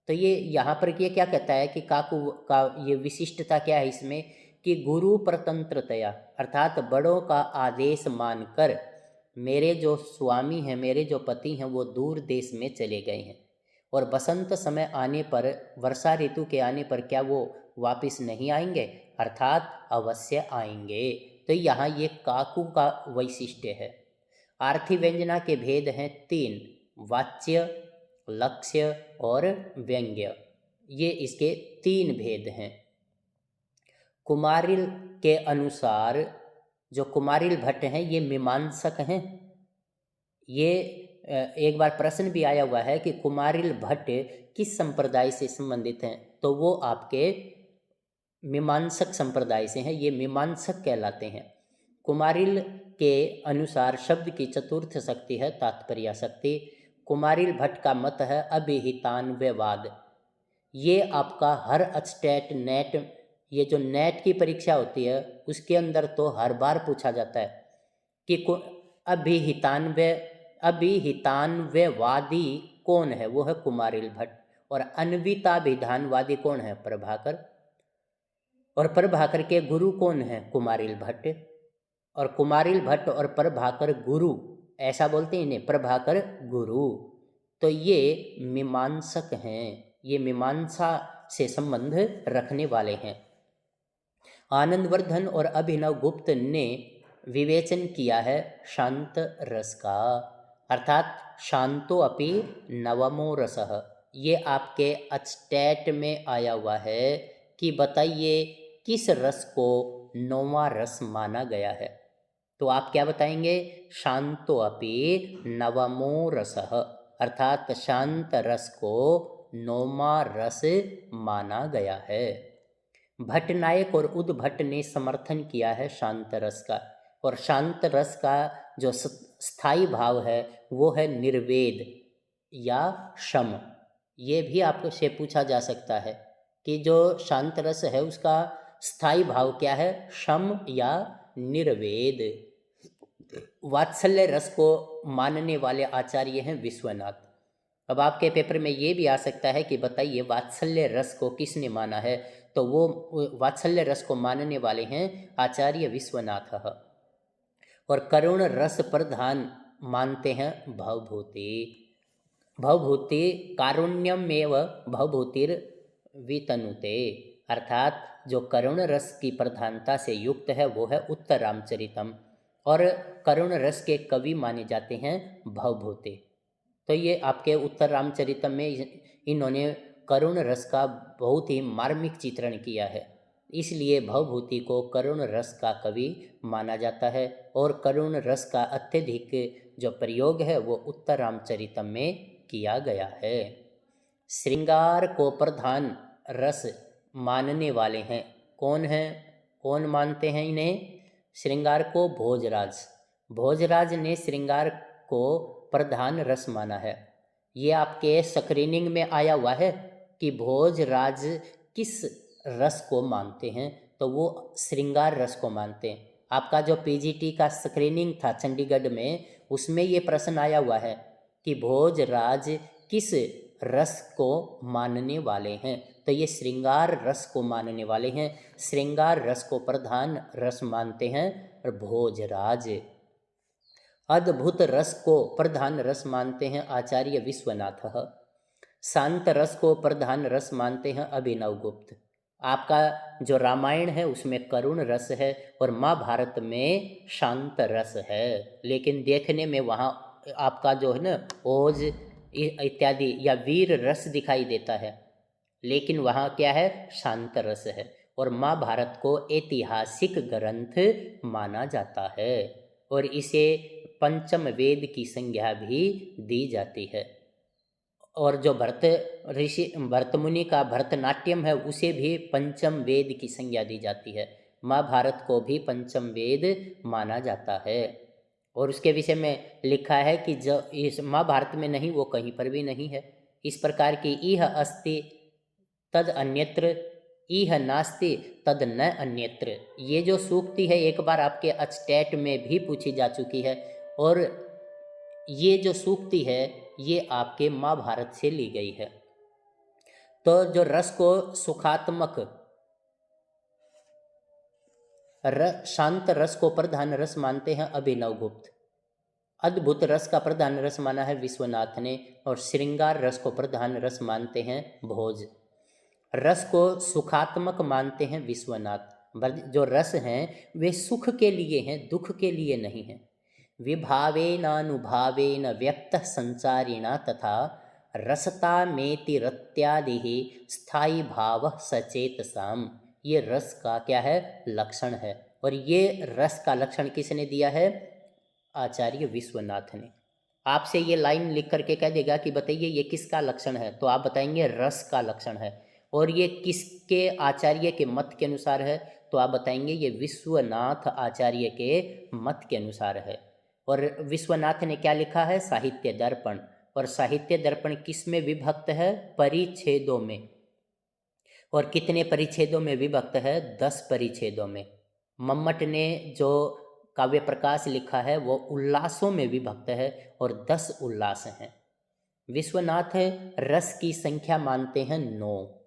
तो ये यहाँ पर ये क्या कहता है कि काकु का ये विशिष्टता क्या है इसमें कि गुरु प्रतंत्रतया, अर्थात बड़ों का आदेश मानकर मेरे जो स्वामी हैं, मेरे जो पति हैं वो दूर देश में चले गए हैं, और बसंत समय आने पर, वर्षा ऋतु के आने पर क्या वो वापस नहीं आएंगे? अर्थात अवश्य आएंगे। तो यहाँ ये काकू का वैशिष्ट्य है। आर्थी व्यंजना के भेद हैं 3, वाच्य, लक्ष्य और व्यंग्य। ये इसके 3 भेद हैं। कुमारिल के अनुसार, जो कुमारिल भट्ट हैं ये मीमांसक हैं। ये एक बार प्रश्न भी आया हुआ है कि कुमारिल भट्ट किस संप्रदाय से संबंधित हैं, तो वो आपके मीमांसक संप्रदाय से हैं, ये मीमांसक कहलाते हैं। कुमारिल के अनुसार शब्द की चतुर्थ शक्ति है तात्पर्य शक्ति। कुमारिल भट्ट का मत है अभिहितान्वयवाद। ये आपका हर स्टेट नेट, ये जो नेट की परीक्षा होती है उसके अंदर तो हर बार पूछा जाता है कि अभिहितान्वयवादी कौन है? वो है कुमारिल भट्ट। और अन्विताभिधानवादी कौन है? प्रभाकर। और प्रभाकर के गुरु कौन है? कुमारिल भट्ट। और कुमारिल भट्ट और प्रभाकर गुरु, ऐसा बोलते हैं इन्हें, प्रभाकर गुरु। तो ये मीमांसक हैं, ये मीमांसा से संबंध रखने वाले हैं। आनंदवर्धन और अभिनव गुप्त ने विवेचन किया है शांत रस का, अर्थात शांतो अपि नवमो रसः। ये आपके स्टेट में आया हुआ है कि बताइए किस रस को 9वां रस माना गया है? तो आप क्या बताएंगे? शांतो अपि नवमो रसः, अर्थात शांत रस को 9वां रस माना गया है। भट्टनायक और उद्भट ने समर्थन किया है शांत रस का। और शांत रस का जो स्थायी भाव है वो है निर्वेद या शम। ये भी आपसे पूछा जा सकता है कि जो शांत रस है उसका स्थायी भाव क्या है, शम या निर्वेद। वात्सल्य रस को मानने वाले आचार्य हैं विश्वनाथ। अब आपके पेपर में ये भी आ सकता है कि बताइए वात्सल्य रस को किसने माना है? तो वो वात्सल्य रस को मानने वाले हैं आचार्य विश्वनाथ। और करुण रस प्रधान मानते हैं भवभूति। भवभूति कारुण्यमेव भवभूतिर वितनुते, अर्थात जो करुण रस की प्रधानता से युक्त है वो है उत्तर रामचरितम। और करुण रस के कवि माने जाते हैं भवभूति। तो ये आपके उत्तर रामचरितम में इन्होंने करुण रस का बहुत ही मार्मिक चित्रण किया है, इसलिए भवभूति को करुण रस का कवि माना जाता है। और करुण रस का अत्यधिक जो प्रयोग है वो उत्तर रामचरितम में किया गया है। श्रृंगार को प्रधान रस मानने वाले हैं कौन हैं? कौन मानते हैं इन्हें? श्रृंगार को भोजराज। भोजराज ने श्रृंगार को प्रधान रस माना है। ये आपके स्क्रीनिंग में आया हुआ है कि भोजराज किस रस को मानते हैं, तो वो श्रृंगार रस को मानते हैं। आपका जो पीजीटी का स्क्रीनिंग था चंडीगढ़ में, उसमें ये प्रश्न आया हुआ है कि भोजराज किस रस को मानने वाले हैं, तो ये श्रृंगार रस को मानने वाले हैं। श्रृंगार रस को प्रधान रस मानते हैं और भोजराज। अद्भुत रस को प्रधान रस मानते हैं आचार्य विश्वनाथ। शांत रस को प्रधान रस मानते हैं अभिनव गुप्त। आपका जो रामायण है उसमें करुण रस है और महाभारत में शांत रस है, लेकिन देखने में वहाँ आपका जो है ना ओज इत्यादि या वीर रस दिखाई देता है, लेकिन वहाँ क्या है, शांत रस है। और महाभारत को ऐतिहासिक ग्रंथ माना जाता है और इसे पंचम वेद की संज्ञा भी दी जाती है। और जो भरत मुनि का भरतनाट्यम है उसे भी पंचम वेद की संज्ञा दी जाती है। महाभारत को भी पंचम वेद माना जाता है। और उसके विषय में लिखा है कि जो इस महाभारत में नहीं वो कहीं पर भी नहीं है। इस प्रकार की इह अस्ति तद अन्यत्र, इह नास्ति तद न अन्यत्र, ये जो सूक्ति है एक बार आपके स्टेट में भी पूछी जा चुकी है। और ये जो सूक्ति है ये आपके महाभारत से ली गई है। तो जो रस को सुखात्मक शांत रस को प्रधान रस मानते हैं अभिनव गुप्त। अद्भुत रस का प्रधान रस माना है विश्वनाथ ने, और श्रृंगार रस को प्रधान रस मानते हैं भोज। रस को सुखात्मक मानते हैं विश्वनाथ। जो रस हैं वे सुख के लिए हैं, दुख के लिए नहीं हैं। विभावेनानुभावेन व्यक्त संचारिणा तथा रसता मेति रत्यादि स्थायी भाव सचेतसाम, ये रस का क्या है, लक्षण है। और ये रस का लक्षण किसने दिया है, आचार्य विश्वनाथ ने। आपसे ये लाइन लिख करके कह देगा कि बताइए ये किसका लक्षण है, तो आप बताएंगे रस का लक्षण है। और ये किसके आचार्य के मत के अनुसार है, तो आप बताएंगे ये विश्वनाथ आचार्य के मत के अनुसार है। और विश्वनाथ ने क्या लिखा है, साहित्य दर्पण। और साहित्य दर्पण किस में विभक्त है, परिच्छेदों में। और कितने परिच्छेदों में विभक्त है, 10 परिच्छेदों में। मम्मट ने जो काव्य प्रकाश लिखा है वो उल्लासों में विभक्त है और 10 उल्लास हैं। विश्वनाथ रस की संख्या मानते हैं 9।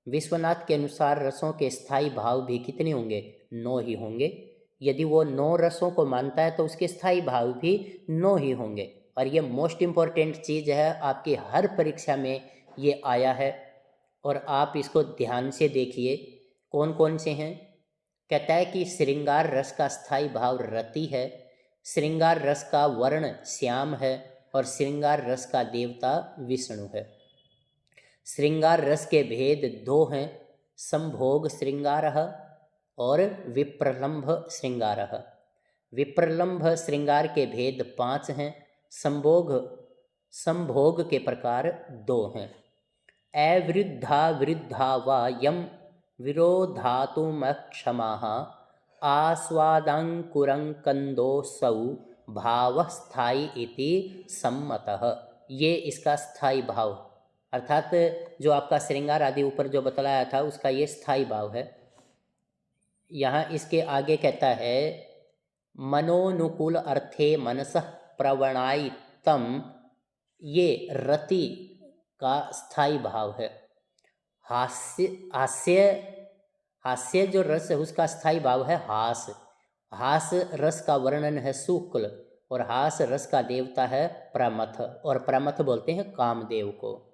विश्वनाथ के अनुसार रसों के स्थायी भाव भी कितने होंगे, 9 ही होंगे। यदि वो 9 रसों को मानता है तो उसके स्थायी भाव भी 9 ही होंगे। और ये मोस्ट इम्पॉर्टेंट चीज़ है, आपकी हर परीक्षा में ये आया है और आप इसको ध्यान से देखिए कौन कौन से हैं। कहता है कि श्रृंगार रस का स्थायी भाव रति है, श्रृंगार रस का वर्ण श्याम है और श्रृंगार रस का देवता विष्णु है। श्रृंगार रस के भेद 2 हैं, संभोग श्रृंगारः और विप्रलंभ श्रृंगारः। विप्रलंभ श्रृंगार के भेद 5 हैं, संभोग के प्रकार 2 हैं। अवृद्धा वृद्धा वा यम विरोधातुमक्षमाः आस्वादांकुरंकन्दोऽसौ भावः स्थायी इति सम्मतः। ये इसका स्थायी भाव, अर्थात जो आपका श्रृंगार आदि ऊपर जो बतलाया था उसका ये स्थायी भाव है। यहाँ इसके आगे कहता है मनोनुकूल अर्थे मनसः प्रवणायितम, ये रति का स्थायी भाव है। हास्य जो रस है उसका स्थायी भाव है हास। हास रस का वर्णन है शुक्ल और हास रस का देवता है प्रमथ, और प्रमथ बोलते हैं कामदेव को।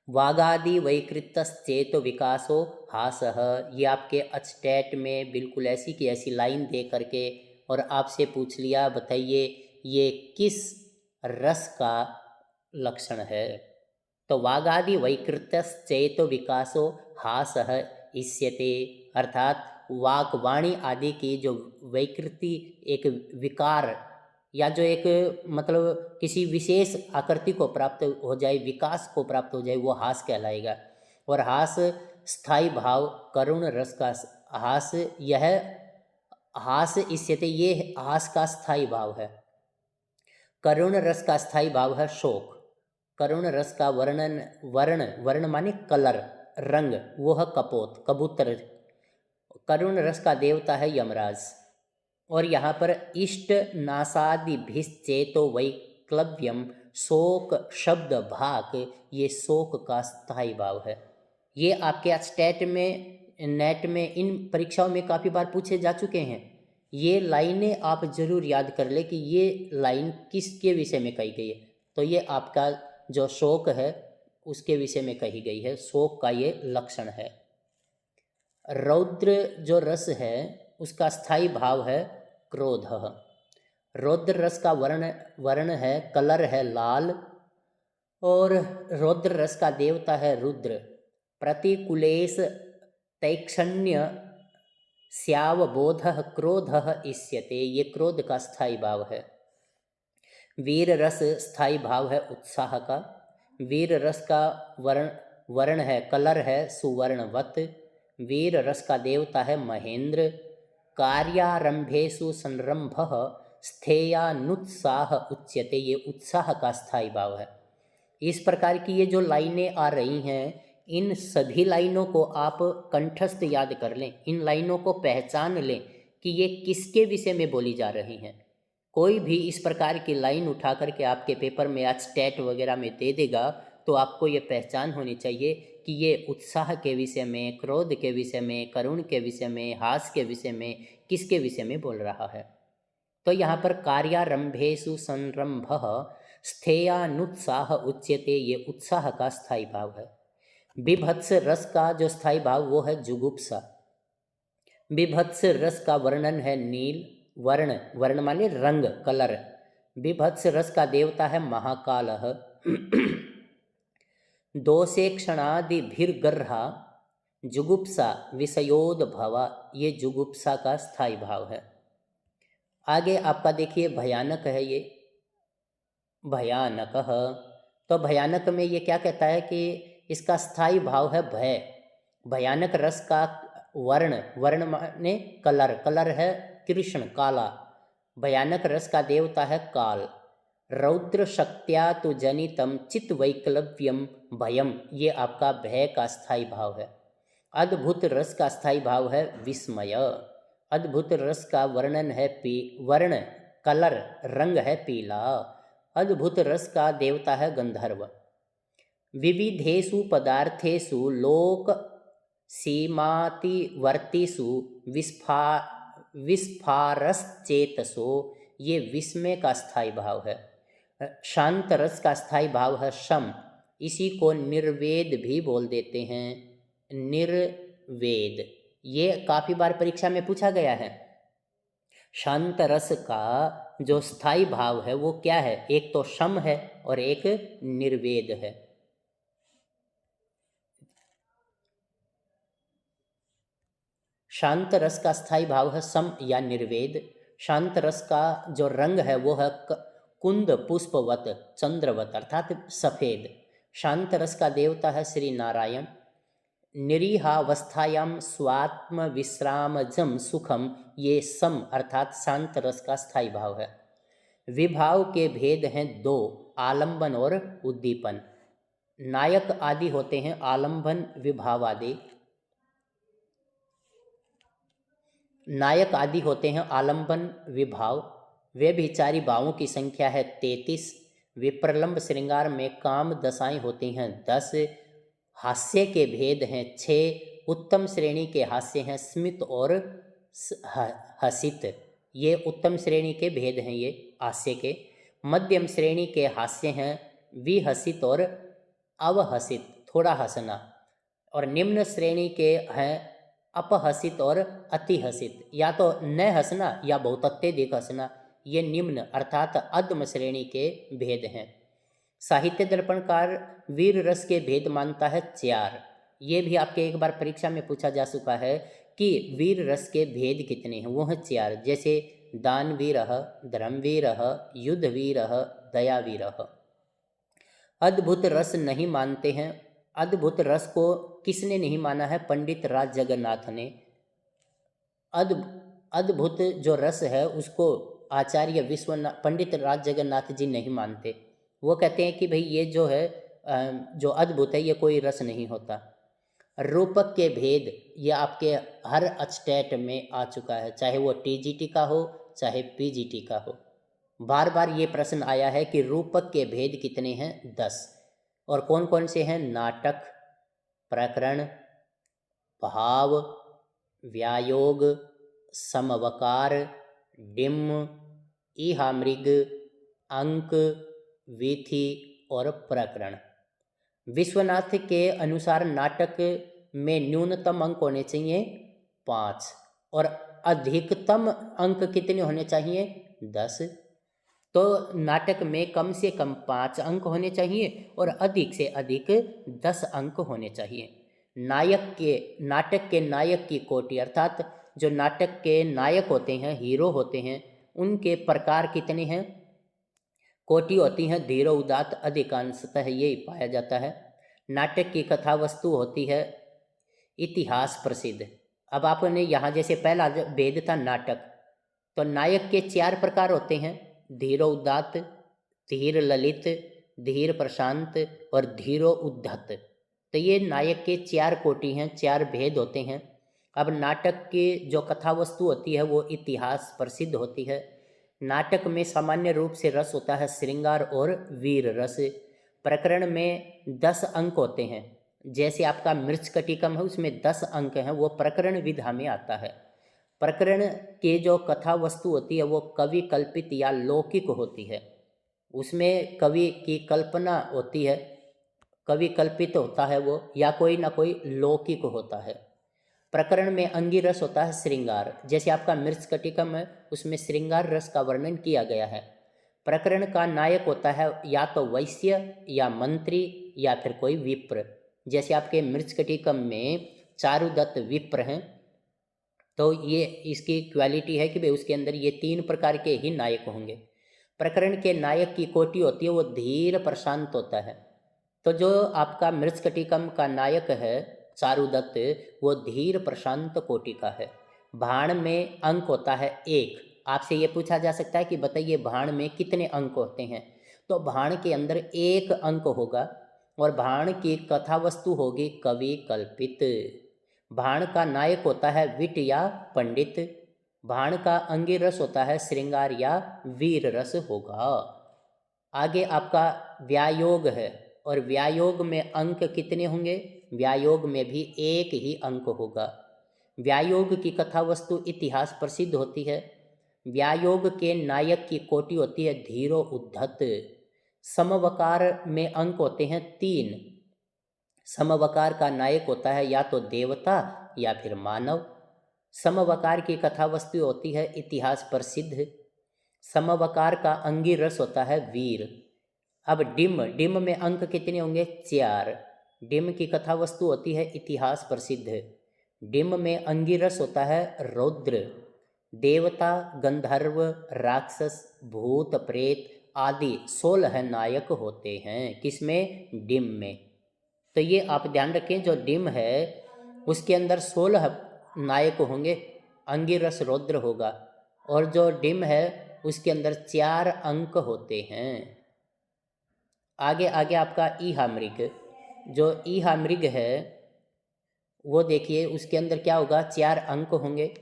वागादि वैकृतश्चेतो विकासो हासः, ये आपके अचटेट में बिल्कुल ऐसी की ऐसी लाइन दे करके और आपसे पूछ लिया बताइए ये किस रस का लक्षण है, तो वागादि वैकृतश्चेतो विकासो हासः इष्यते, अर्थात वाक वाणी आदि की जो वैकृति, एक विकार या जो एक मतलब किसी विशेष आकृति को प्राप्त हो जाए, विकास को प्राप्त हो जाए, वो हास कहलाएगा। और हास स्थायी भाव करुण रस का हास, यह हास इष्यते, ये हास का स्थायी भाव है। करुण रस का स्थायी भाव है शोक। करुण रस का वर्ण माने कलर, रंग, वो है कपोत, कबूतर। करुण रस का देवता है यमराज। और यहाँ पर इष्ट नासादिभिश्चेतो वैक्लव्यम, शोक शब्द भाक, ये शोक का स्थायी भाव है। ये आपके स्टेट में, नेट में, इन परीक्षाओं में काफ़ी बार पूछे जा चुके हैं। ये लाइनें आप जरूर याद कर ले कि ये लाइन किसके विषय में कही गई है, तो ये आपका जो शोक है उसके विषय में कही गई है, शोक का ये लक्षण है। रौद्र जो रस है उसका स्थायी भाव है क्रोध। रौद्र रस का वर्ण है, कलर है लाल, और रौद्र रस का देवता है रुद्र। प्रतिकूलेश तैक्षण्य स्यावबोधः क्रोधः इष्यते, ये क्रोध का स्थायी भाव है। वीर रस स्थायी भाव है उत्साह का। वीर रस का वर्ण है, कलर है सुवर्णवत। वीर रस का देवता है महेंद्र। कार्यारंभेषु संरंभः स्थेयानुत्साह उच्यते, ये उत्साह का स्थायी भाव है। इस प्रकार की ये जो लाइनें आ रही हैं, इन सभी लाइनों को आप कंठस्थ याद कर लें, इन लाइनों को पहचान लें कि ये किसके विषय में बोली जा रही हैं। कोई भी इस प्रकार की लाइन उठा करके आपके पेपर में आज स्टेट वगैरह में दे देगा तो आपको ये पहचान होनी चाहिए कि ये उत्साह के विषय में, क्रोध के विषय में, करुण के विषय में, हास के विषय में, किसके विषय में बोल रहा है। तो यहाँ पर कार्यारंभेषु संरंभः स्थेयानुत्साह उच्यते, ये उत्साह का स्थायी भाव है। बिभत्स रस का जो स्थायी भाव वो है जुगुप्सा। बिभत्स रस का वर्णन है नील वर्ण, वर्ण माने रंग, कलर। बिभत्स रस का देवता है महाकालः। दोषे क्षणादिभिर्गर्हा जुगुप्सा विषयोद्भवा, ये जुगुप्सा का स्थायी भाव है। आगे आपका देखिए भयानक है ये, भयानक। तो भयानक में ये क्या कहता है कि इसका स्थायी भाव है भय। भयानक रस का वर्ण, वर्ण माने कलर, कलर है कृष्ण काला। भयानक रस का देवता है काल। रौद्र शक्त्या तु जनितम चित वैकलव्यम भयम, ये आपका भय का स्थायी भाव है। अद्भुत रस का स्थायी भाव है विस्मय। अद्भुत रस का वर्णन है वर्ण, कलर, रंग है पीला। अद्भुत रस का देवता है गंधर्व। विविधेषु पदार्थेषु लोक सीमातिवर्तीषु विस्फारश्चेतसो, ये विस्मय का स्थायी भाव है। शांत रस का स्थायी भाव है शम, इसी को निर्वेद भी बोल देते हैं, निर्वेद। ये काफ़ी बार परीक्षा में पूछा गया है। शांत रस का जो स्थायी भाव है वो क्या है, एक तो शम है और एक निर्वेद है। शांत रस का स्थायी भाव है सम या निर्वेद। शांत रस का जो रंग है वो है कुंद पुष्पवत चंद्रवत अर्थात सफ़ेद। शांत रस का देवता है श्री नारायण। निरीहावस्थायाम स्वात्म विश्रामजम सुखम, ये सम अर्थात शांत रस का स्थायी भाव है। विभाव के भेद हैं दो, आलंबन और उद्दीपन। नायक आदि होते हैं आलंबन विभाव आदि। नायक आदि होते हैं आलंबन विभाव। वे भी चारि भावों की संख्या है 33। विप्रलंब श्रृंगार में काम दशाएं होती हैं 10। हास्य के भेद हैं 6। उत्तम श्रेणी के हास्य हैं स्मित और हसित, ये उत्तम श्रेणी के भेद हैं ये हास्य के। मध्यम श्रेणी के हास्य हैं विहसित और अवहसित, थोड़ा हंसना। और निम्न श्रेणी के हैं अपहसित और अतिहसित, या तो न हंसना या बहुत अत्यधिक हंसना, ये निम्न अर्थात अधम श्रेणी के भेद हैं। साहित्य दर्पणकार वीर रस के भेद मानता है 4। ये भी आपके एक बार परीक्षा में पूछा जा चुका है कि वीर रस के भेद कितने हैं, वो हैं 4। जैसे दानवीरः, धर्मवीरः, युद्धवीरः, दयावीरः। अद्भुत रस नहीं मानते हैं। अद्भुत रस को किसने नहीं माना है, पंडित राज जगन्नाथ ने। अद्भुत जो रस है उसको आचार्य विश्वनाथ पंडित राज जगन्नाथ जी नहीं मानते। वो कहते हैं कि भाई ये जो है जो अद्भुत है ये कोई रस नहीं होता। रूपक के भेद ये आपके हर स्टेट में आ चुका है, चाहे वो टीजीटी का हो चाहे पीजीटी का हो। बार बार ये प्रश्न आया है कि रूपक के भेद कितने हैं, 10। और कौन कौन से हैं, नाटक, प्रकरण, भाव, व्यायोग, समवकार, डिम्ब, ईहामृग, अंक, वीथी और प्रकरण। विश्वनाथ के अनुसार नाटक में न्यूनतम अंक होने चाहिए 5 और अधिकतम अंक कितने होने चाहिए, 10। तो नाटक में कम से कम 5 अंक होने चाहिए और अधिक से अधिक 10 अंक होने चाहिए। नाटक के नायक की कोटि अर्थात जो नाटक के नायक होते हैं, हीरो होते हैं, उनके प्रकार कितने हैं, कोटि होती हैं धीर उदात्त, अधिकांशतः यही पाया जाता है। नाटक की कथा वस्तु होती है इतिहास प्रसिद्ध। अब आपने यहाँ जैसे पहला भेद था नाटक, तो नायक के 4 प्रकार होते हैं, धीरो उदात्त, धीर ललित, धीर प्रशांत और धीरो उद्धत। तो ये नायक के 4 कोटि हैं, 4 भेद होते हैं। अब नाटक की जो कथा वस्तु होती है वो इतिहास प्रसिद्ध होती है। नाटक में सामान्य रूप से रस होता है श्रृंगार और वीर रस। प्रकरण में 10 अंक होते हैं, जैसे आपका मृच्छकटिकम है उसमें 10 अंक हैं, वो प्रकरण विधा में आता है। प्रकरण के जो कथा वस्तु होती है वो कवि कल्पित या लौकिक होती है, उसमें कवि की कल्पना होती है, कवि कल्पित होता है वो, या कोई ना कोई लौकिक होता है। प्रकरण में अंगिरस होता है श्रृंगार, जैसे आपका मृच्छकटिकम है उसमें श्रृंगार रस का वर्णन किया गया है। प्रकरण का नायक होता है या तो वैश्य या मंत्री या फिर कोई विप्र, जैसे आपके मृच्छकटिकम में चारुदत्त विप्र हैं, तो ये इसकी क्वालिटी है कि भाई उसके अंदर ये 3 प्रकार के ही नायक होंगे। प्रकरण के नायक की कोटि होती है वो धीर प्रशांत होता है। तो जो आपका मृच्छकटिकम का नायक है चारुदत्त, वो धीर प्रशांत कोटि का है। भाण में अंक होता है 1। आपसे ये पूछा जा सकता है कि बताइए भाण में कितने अंक होते हैं, तो भाण के अंदर 1 अंक होगा और भाण की कथा वस्तु होगी कवि कल्पित। भाण का नायक होता है विट या पंडित। भाण का अंगिरस होता है श्रृंगार या वीर रस होगा। आगे आपका व्यायोग है, और व्यायोग में अंक कितने होंगे? व्यायोग में भी 1 ही अंक होगा। व्यायोग की कथा वस्तु इतिहास प्रसिद्ध होती है। व्यायोग के नायक की कोटि होती है धीरो उद्धत। समवकार में अंक होते हैं 3। समवकार का नायक होता है या तो देवता या फिर मानव। समवकार की कथा वस्तु होती है इतिहास प्रसिद्ध। समवकार का अंगिरस होता है वीर। अब डिम में अंक कितने होंगे? 4। डिम की कथा वस्तु होती है इतिहास प्रसिद्ध। डिम में अंगिरस होता है रौद्र। देवता, गंधर्व, राक्षस, भूत, प्रेत आदि 16 नायक होते हैं। किसमें? डिम में। तो ये आप ध्यान रखें, जो डिम है उसके अंदर 16 नायक होंगे, अंगिरस रौद्र होगा, और जो डिम है उसके अंदर 4 अंक होते हैं। आगे आपका ईहा मृग, जो ईहा मृग है वो देखिए उसके अंदर क्या होगा? 4 अंक होंगे।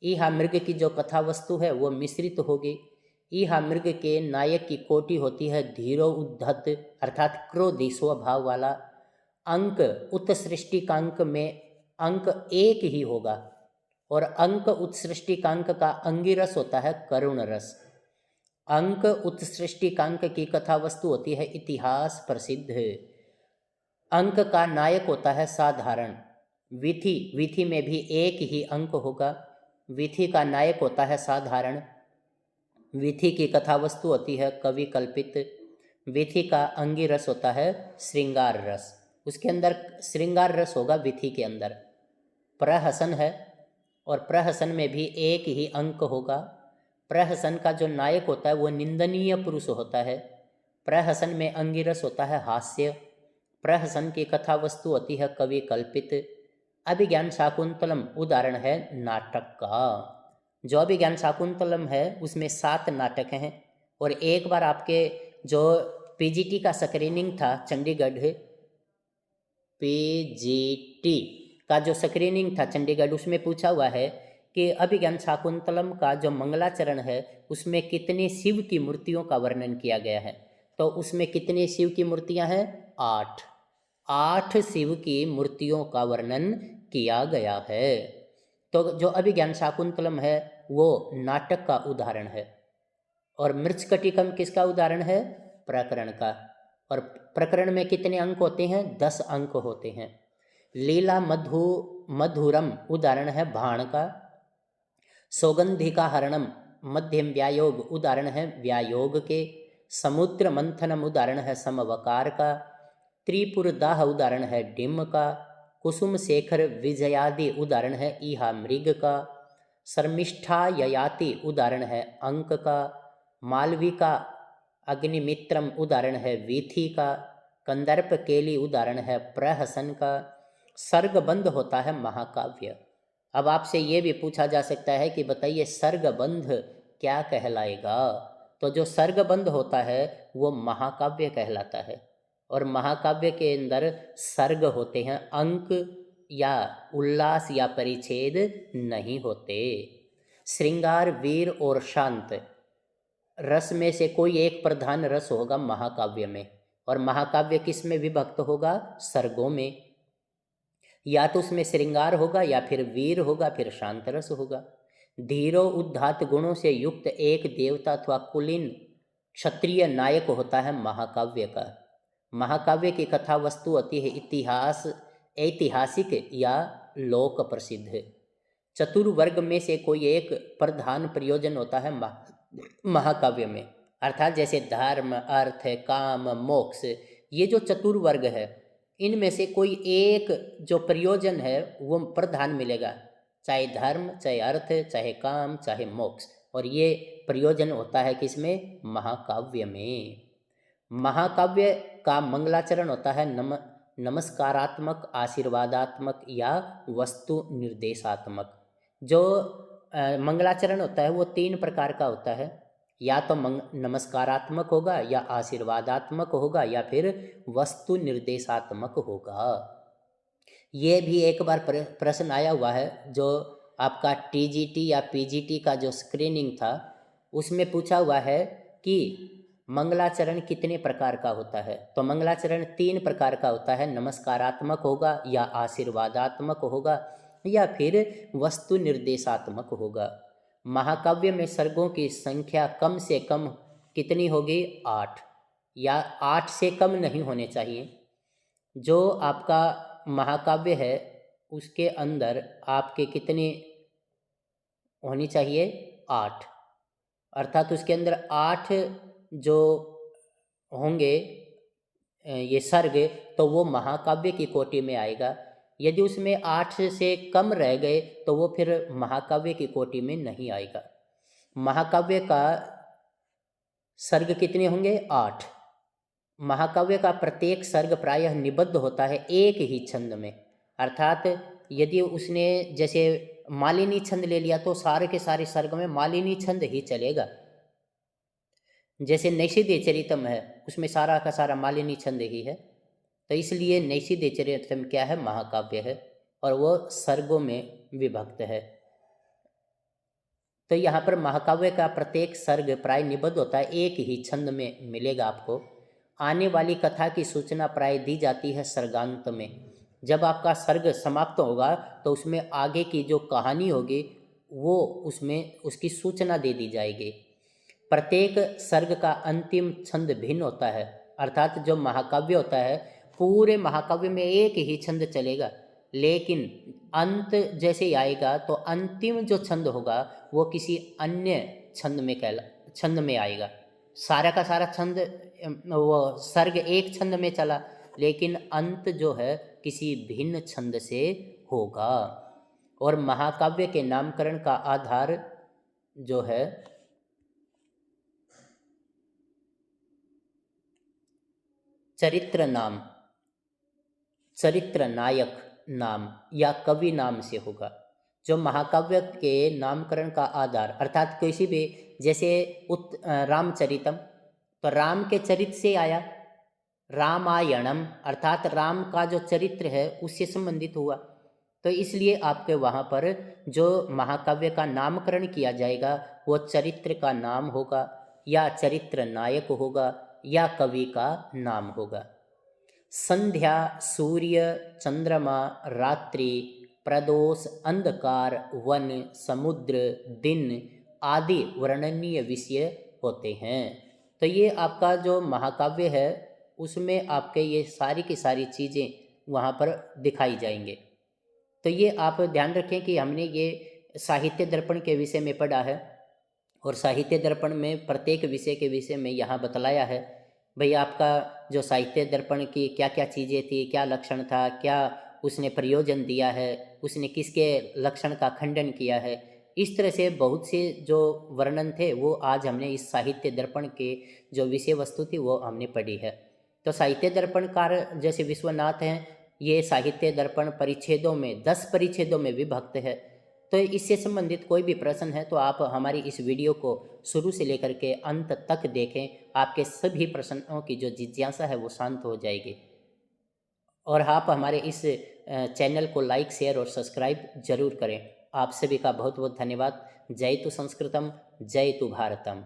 ईहा मृग की जो कथा वस्तु है वो मिश्रित होगी। ईहा मृग के नायक की कोटि होती है धीरो उद्धत, अर्थात क्रोधी स्वभाव वाला। अंक उत्सृष्टिकांक में अंक 1 ही होगा, और अंक उत्सृष्टिकांक का अंगिरस होता है करुण रस। अंक उत्सृष्टिकांक की कथा वस्तु होती है इतिहास प्रसिद्ध। अंक का नायक होता है साधारण। विधि में भी 1 ही अंक होगा। विधि का नायक होता है साधारण। विधि की कथा वस्तु होती है कवि कल्पित। विधि का अंगिरस होता है श्रृंगार रस, उसके अंदर श्रृंगार रस होगा विधि के अंदर। प्रहसन है, और प्रहसन में भी 1 ही अंक होगा। प्रहसन का जो नायक होता है वो निंदनीय पुरुष होता है। प्रहसन में अंगिरस होता है हास्य। प्रहसन की कथा वस्तु होती है कवि कल्पित। अभिज्ञान शाकुंतलम उदाहरण है नाटक का। जो अभिज्ञान शाकुंतलम है उसमें 7 नाटक हैं, और एक बार आपके जो पीजीटी का स्क्रीनिंग था चंडीगढ़, पीजीटी का जो स्क्रीनिंग था चंडीगढ़, उसमें पूछा हुआ है कि अभिज्ञान शाकुंतलम का जो मंगलाचरण है उसमें कितने शिव की मूर्तियों का वर्णन किया गया है? तो उसमें कितने शिव की मूर्तियां हैं? 8। 8 शिव की मूर्तियों का वर्णन किया गया है। तो जो अभिज्ञान शाकुंतलम है वो नाटक का उदाहरण है, और मृच्छकटिकम किसका उदाहरण है? प्रकरण का। और प्रकरण में कितने अंक होते हैं? 10 अंक होते हैं। लीला मधुरम उदाहरण है भाण का। सौगंधिका हरणम मध्यम व्यायोग उदाहरण है व्यायोग के। समुद्र मंथनम उदाहरण है समवकार का। त्रिपुरदाह उदाहरण है डिम का। कुसुम शेखर विजयादि उदाहरण है ईहा मृग का। शर्मिष्ठा ययाति उदाहरण है अंक का। मालविका अग्निमित्रम उदाहरण है वीथी का। कंदर्प केली उदाहरण है प्रहसन का। सर्गबंध होता है महाकाव्य। अब आपसे ये भी पूछा जा सकता है कि बताइए सर्गबंध क्या कहलाएगा? तो जो सर्गबंध होता है वो महाकाव्य कहलाता है, और महाकाव्य के अंदर सर्ग होते हैं, अंक या उल्लास या परिच्छेद नहीं होते। श्रृंगार, वीर और शांत रस में से कोई एक प्रधान रस होगा महाकाव्य में, और महाकाव्य किस में विभक्त होगा? सर्गों में। या तो उसमें श्रृंगार होगा, या फिर वीर होगा, फिर शांत रस होगा। धीरो उद्धात गुणों से युक्त एक देवता अथवा कुलीन क्षत्रिय नायक होता है महाकाव्य का। महाकाव्य की कथा वस्तु होती है ऐतिहासिक या लोक प्रसिद्ध। चतुर्वर्ग में से कोई एक प्रधान प्रयोजन होता है महाकाव्य में, अर्थात जैसे धर्म, अर्थ, काम, मोक्ष, ये जो चतुर्वर्ग है इनमें से कोई एक जो प्रयोजन है वो प्रधान मिलेगा, चाहे धर्म, चाहे अर्थ, चाहे काम, चाहे मोक्ष, और ये प्रयोजन होता है किसमें? महाकाव्य में। महाकाव्य का मंगलाचरण होता है नमस्कारात्मक, आशीर्वादात्मक या वस्तु निर्देशात्मक। जो मंगलाचरण होता है वो 3 प्रकार का होता है, या तो नमस्कारात्मक होगा, या आशीर्वादात्मक होगा, या फिर वस्तु निर्देशात्मक होगा। ये भी एक बार प्रश्न आया हुआ है, जो आपका टीजीटी या पीजीटी का जो स्क्रीनिंग था उसमें पूछा हुआ है कि मंगलाचरण कितने प्रकार का होता है। तो मंगलाचरण 3 प्रकार का होता है, नमस्कारात्मक होगा, या आशीर्वादात्मक होगा, या फिर वस्तु निर्देशात्मक होगा। महाकाव्य में सर्गों की संख्या कम से कम कितनी होगी? 8, या 8 से कम नहीं होने चाहिए। जो आपका महाकाव्य है उसके अंदर आपके कितनी होनी चाहिए? 8, अर्थात उसके अंदर 8 जो होंगे ये सर्ग, तो वो महाकाव्य की कोटि में आएगा। यदि उसमें 8 से कम रह गए तो वो फिर महाकाव्य की कोटि में नहीं आएगा। महाकाव्य का सर्ग कितने होंगे? 8। महाकाव्य का प्रत्येक सर्ग प्रायः निबद्ध होता है एक ही छंद में, अर्थात यदि उसने जैसे मालिनी छंद ले लिया तो सारे के सारे सर्ग में मालिनी छंद ही चलेगा। जैसे नैषधीय चरितम है उसमें सारा का सारा मालिनी छंद ही है, तो इसलिए नैषधीय चरितम क्या है? महाकाव्य है, और वो सर्गों में विभक्त है। तो यहाँ पर महाकाव्य का प्रत्येक सर्ग प्राय निबद्ध होता है, एक ही छंद में मिलेगा आपको। आने वाली कथा की सूचना प्राय दी जाती है सर्गांत में। जब आपका सर्ग समाप्त होगा तो उसमें आगे की जो कहानी होगी वो उसमें उसकी सूचना दे दी जाएगी। प्रत्येक सर्ग का अंतिम छंद भिन्न होता है, अर्थात जो महाकाव्य होता है पूरे महाकाव्य में एक ही छंद चलेगा, लेकिन अंत जैसे आएगा तो अंतिम जो छंद होगा वो किसी अन्य छंद में आएगा। सारा का सारा छंद वो सर्ग एक छंद में चला, लेकिन अंत जो है किसी भिन्न छंद से होगा। और महाकाव्य के नामकरण का आधार जो है चरित्र नाम, चरित्र नायक नाम या कवि नाम से होगा। जो महाकाव्य के नामकरण का आधार, अर्थात किसी भी जैसे रामचरितम, तो राम के चरित्र से आया, रामायणम अर्थात राम का जो चरित्र है उससे संबंधित हुआ। तो इसलिए आपके वहाँ पर जो महाकाव्य का नामकरण किया जाएगा वो चरित्र का नाम होगा, या चरित्र नायक होगा, या कवि का नाम होगा। संध्या, सूर्य, चंद्रमा, रात्रि, प्रदोष, अंधकार, वन, समुद्र, दिन आदि वर्णनीय विषय होते हैं। तो ये आपका जो महाकाव्य है उसमें आपके ये सारी की सारी चीज़ें वहाँ पर दिखाई जाएंगे। तो ये आप ध्यान रखें कि हमने ये साहित्य दर्पण के विषय में पढ़ा है, और साहित्य दर्पण में प्रत्येक विषय के विषय में यहाँ बतलाया है। भाई आपका जो साहित्य दर्पण की क्या क्या चीज़ें थी, क्या लक्षण था, क्या उसने प्रयोजन दिया है, उसने किसके लक्षण का खंडन किया है, इस तरह से बहुत से जो वर्णन थे वो आज हमने इस साहित्य दर्पण के जो विषय वस्तु थी वो हमने पढ़ी है। तो साहित्य दर्पणकार जैसे विश्वनाथ हैं, ये साहित्य दर्पण परिच्छेदों में 10 परिच्छेदों में विभक्त है। तो इससे संबंधित कोई भी प्रश्न है तो आप हमारी इस वीडियो को शुरू से लेकर के अंत तक देखें, आपके सभी प्रश्नों की जो जिज्ञासा है वो शांत हो जाएगी। और आप हमारे इस चैनल को लाइक, शेयर और सब्सक्राइब जरूर करें। आप सभी का बहुत बहुत धन्यवाद। जय तु संस्कृतम, जय तु भारतम।